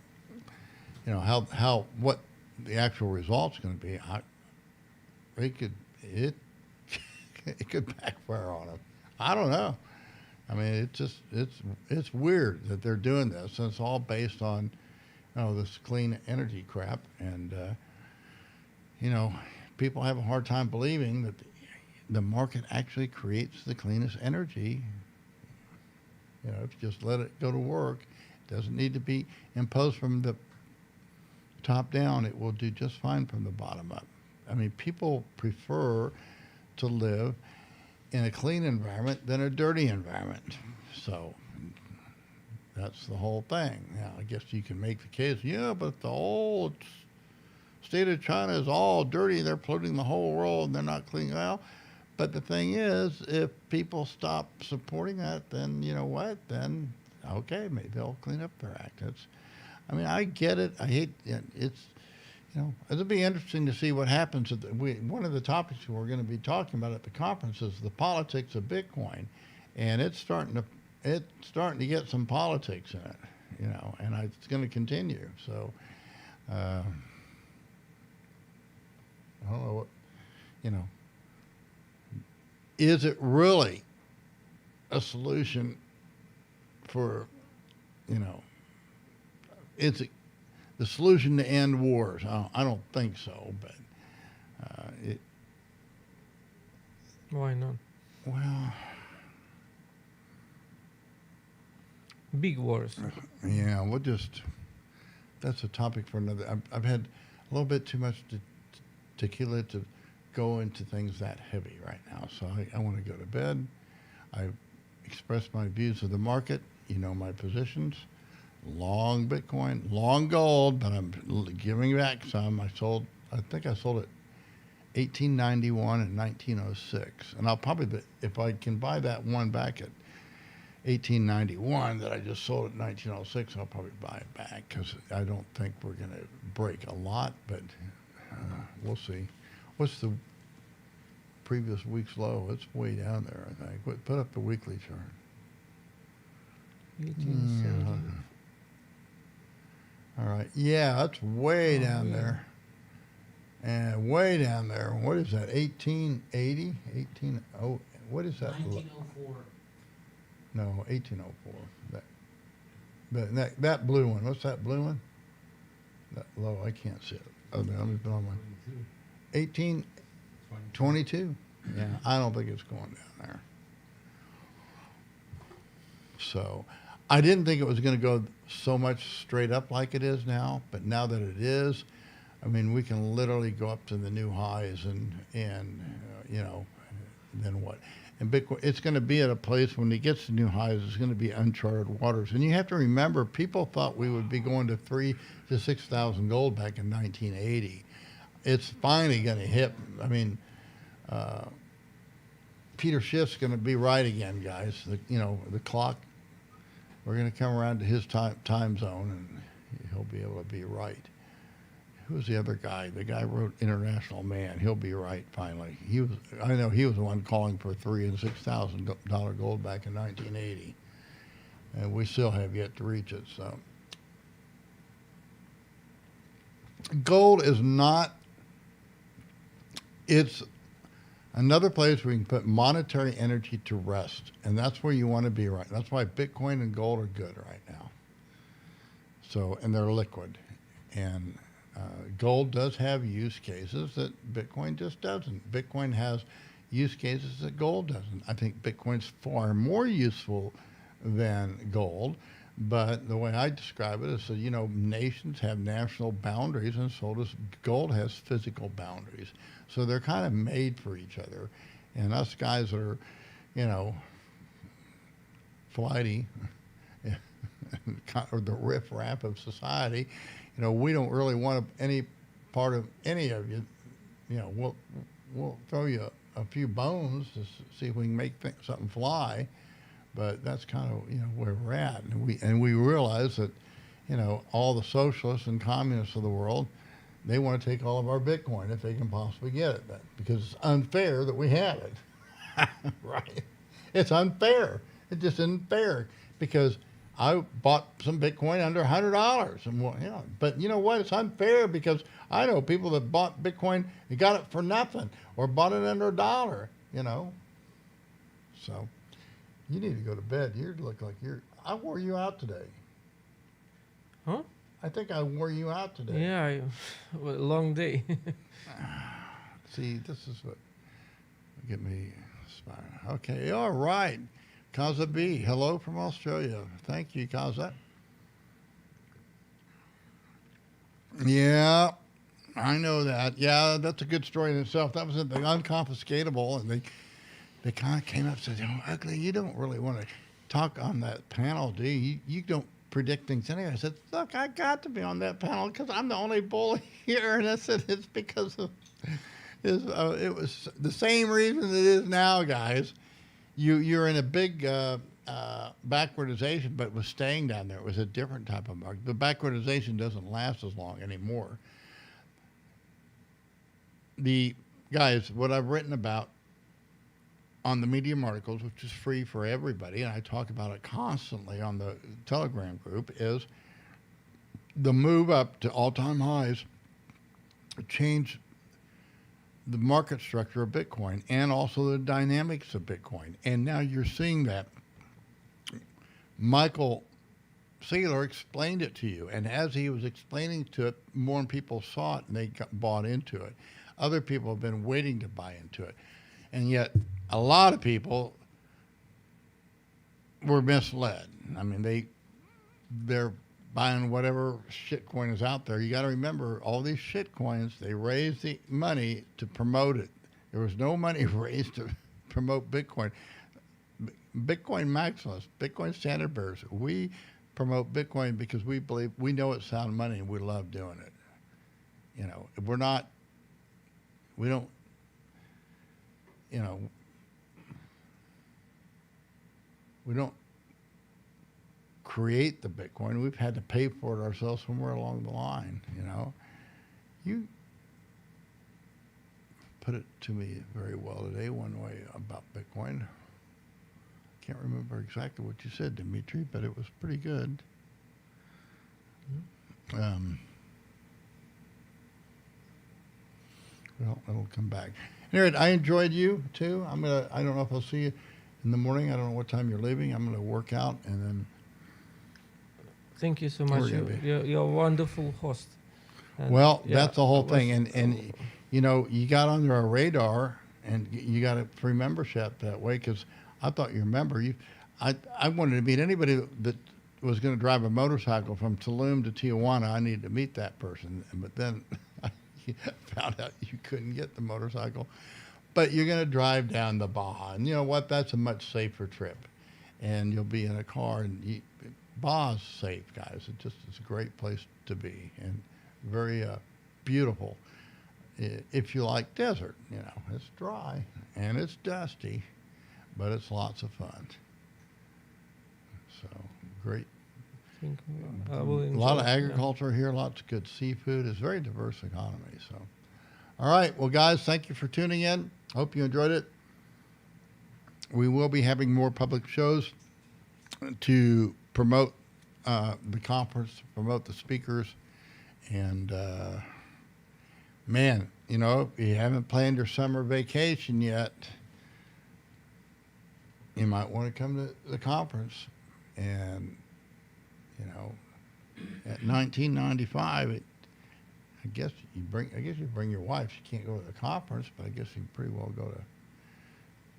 what the actual result's going to be. It could backfire on them. I don't know. I mean, it's weird that they're doing this, and it's all based on this clean energy crap, and people have a hard time believing that the market actually creates the cleanest energy. If you just let it go to work, it doesn't need to be imposed from the top down. It will do just fine from the bottom up. I mean, people prefer to live in a clean environment than a dirty environment. So that's the whole thing. Now, I guess you can make the case, but the whole state of China is all dirty. They're polluting the whole world and they're not cleaning out. But the thing is, if people stop supporting that, then you know what? Then, okay, maybe they'll clean up their act. I get it. I hate it's, it'll be interesting to see what happens. One of the topics we're going to be talking about at the conference is the politics of Bitcoin, and it's starting to get some politics in it, and it's going to continue. So, I don't know what, is it really a solution for, is it the solution to end wars? I don't think so, but Why not? Well, big wars. Yeah, that's a topic for another. I've had a little bit too much tequila to go into things that heavy right now, so I want to go to bed. I've expressed my views of the market. My positions. Long Bitcoin, long gold, but I'm giving back some. I think I sold it 1891 and 1906, and I'll probably, if I can buy that one back at 1891 that I just sold at 1906, I'll probably buy it back because I don't think we're going to break a lot, but we'll see. What's the previous week's low? It's way down there, I think. Put up the weekly chart. 1870. All right. Yeah, that's way down there. And way down there. What is that? 1880? What is that? 1904. No, 1804. That blue one. What's that blue one? That low. I can't see it. Oh, no, let me put on my 1822. Yeah, I don't think it's going down there. So, I didn't think it was going to go so much straight up like it is now, but now that it is, we can literally go up to the new highs and then what? And Bitcoin, it's going to be at a place when it gets to new highs, it's going to be uncharted waters. And you have to remember, people thought we would be going to 3,000 to 6,000 gold back in 1980. It's finally going to hit. Peter Schiff's going to be right again, guys. The clock. We're going to come around to his time zone, and he'll be able to be right. Who's the other guy? The guy wrote International Man. He'll be right finally. I know he was the one calling for $3,000 and $6,000 gold back in 1980, and we still have yet to reach it. So, gold is not. It's another place where you can put monetary energy to rest, and that's where you want to be right. That's why Bitcoin and gold are good right now. So, and they're liquid, and Gold does have use cases that Bitcoin just doesn't. Bitcoin has use cases that gold doesn't. I think Bitcoin's far more useful than gold, but the way I describe it is that, nations have national boundaries, and so does gold has physical boundaries. So they're kind of made for each other. And us guys that are, flighty, or the riff-raff of society, we don't really want any part of any of you. We'll throw you a few bones to see if we can make something fly, but that's kind of where we're at, and we realize that all the socialists and communists of the world, they want to take all of our Bitcoin if they can possibly get it, because it's unfair that we have it. Right? It's unfair. It just isn't fair, because I bought some Bitcoin under $100, and but you know what? It's unfair because I know people that bought Bitcoin and got it for nothing, or bought it under $1. So you need to go to bed. You look like I wore you out today. Huh? I think I wore you out today. Yeah, well, long day. See, this is what get me inspired. Okay, all right. Kaza B, hello from Australia. Thank you, Kaza. Yeah, I know that. Yeah, that's a good story in itself. That was the unconfiscatable, and they kind of came up and said, Ugly, you don't really want to talk on that panel, do you? You don't predict things anyway. I said, look, I got to be on that panel because I'm the only bull here. And I said, it's because of it was the same reason it is now, guys. You're in a big backwardization, but it was staying down there. It was a different type of market. The backwardization doesn't last as long anymore. The guys, what I've written about on the Medium articles, which is free for everybody, and I talk about it constantly on the Telegram group, is the move up to all-time highs changed the market structure of Bitcoin and also the dynamics of Bitcoin. And now you're seeing that. Michael Saylor explained it to you. And as he was explaining to it, more people saw it and they bought into it. Other people have been waiting to buy into it. And yet a lot of people were misled. I mean, they're buying whatever shitcoin is out there. You got to remember, all these shitcoins, they raised the money to promote it. There was no money raised to promote Bitcoin. Bitcoin maximalists, Bitcoin standard bearers, we promote Bitcoin because we know it's sound money and we love doing it. We don't create the Bitcoin. We've had to pay for it ourselves somewhere along the line, You put it to me very well today one way about Bitcoin. Can't remember exactly what you said, Dimitri, but it was pretty good. Well, it'll come back. Anyway, I enjoyed you too. I don't know if I'll see you in the morning. I don't know what time you're leaving. I'm gonna work out and then. Thank you so much. You're a wonderful host. And well, that's the whole thing. And you got under our radar and you got a free membership that way because I thought you remember. I wanted to meet anybody that was going to drive a motorcycle from Tulum to Tijuana. I needed to meet that person. But then I found out you couldn't get the motorcycle. But you're going to drive down the Baja. And you know what? That's a much safer trip. And you'll be in a car and Baja's safe, guys. It's a great place to be and very beautiful. If you like desert, it's dry and it's dusty, but it's lots of fun. So great. I will a lot of agriculture here, lots of good seafood. It's a very diverse economy. So, all right. Well, guys, thank you for tuning in. Hope you enjoyed it. We will be having more public shows to promote the conference, promote the speakers, and man, if you haven't planned your summer vacation yet, you might want to come to the conference. And at $19.95, I guess you bring your wife. She can't go to the conference, but I guess you can pretty well go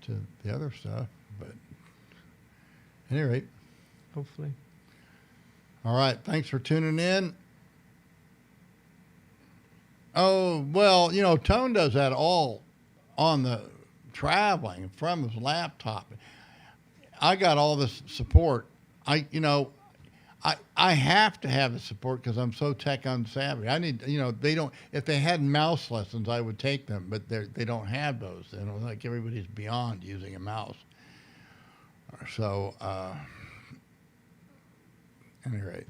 to the other stuff. But at any rate, Hopefully. all right. Thanks for tuning in. Oh, well, you know, Tone does that all on the traveling from his laptop. I got all this support. I have to have the support because I'm so tech unsavvy. I need, they don't, if they had mouse lessons, I would take them, but they don't have those. You know, like everybody's beyond using a mouse. So, at any rate.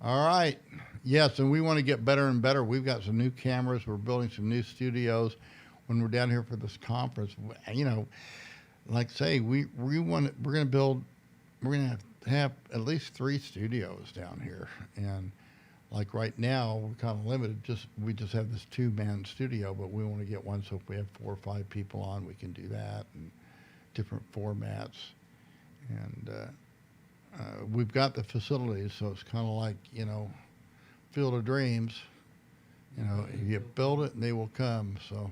All right. Yes, and we want to get better and better. We've got some new cameras. We're building some new studios. When we're down here for this conference, like say, we're going to have at least 3 studios down here. And like right now, we're kind of limited. We just have this 2-man studio, but we want to get one. So if we have 4 or 5 people on, we can do that and different formats. And we've got the facilities, so it's kind of like, Field of Dreams. You build it and they will come. So,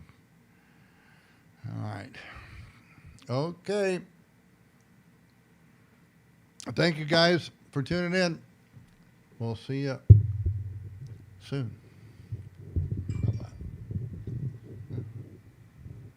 all right. Okay. Thank you guys for tuning in. We'll see you soon.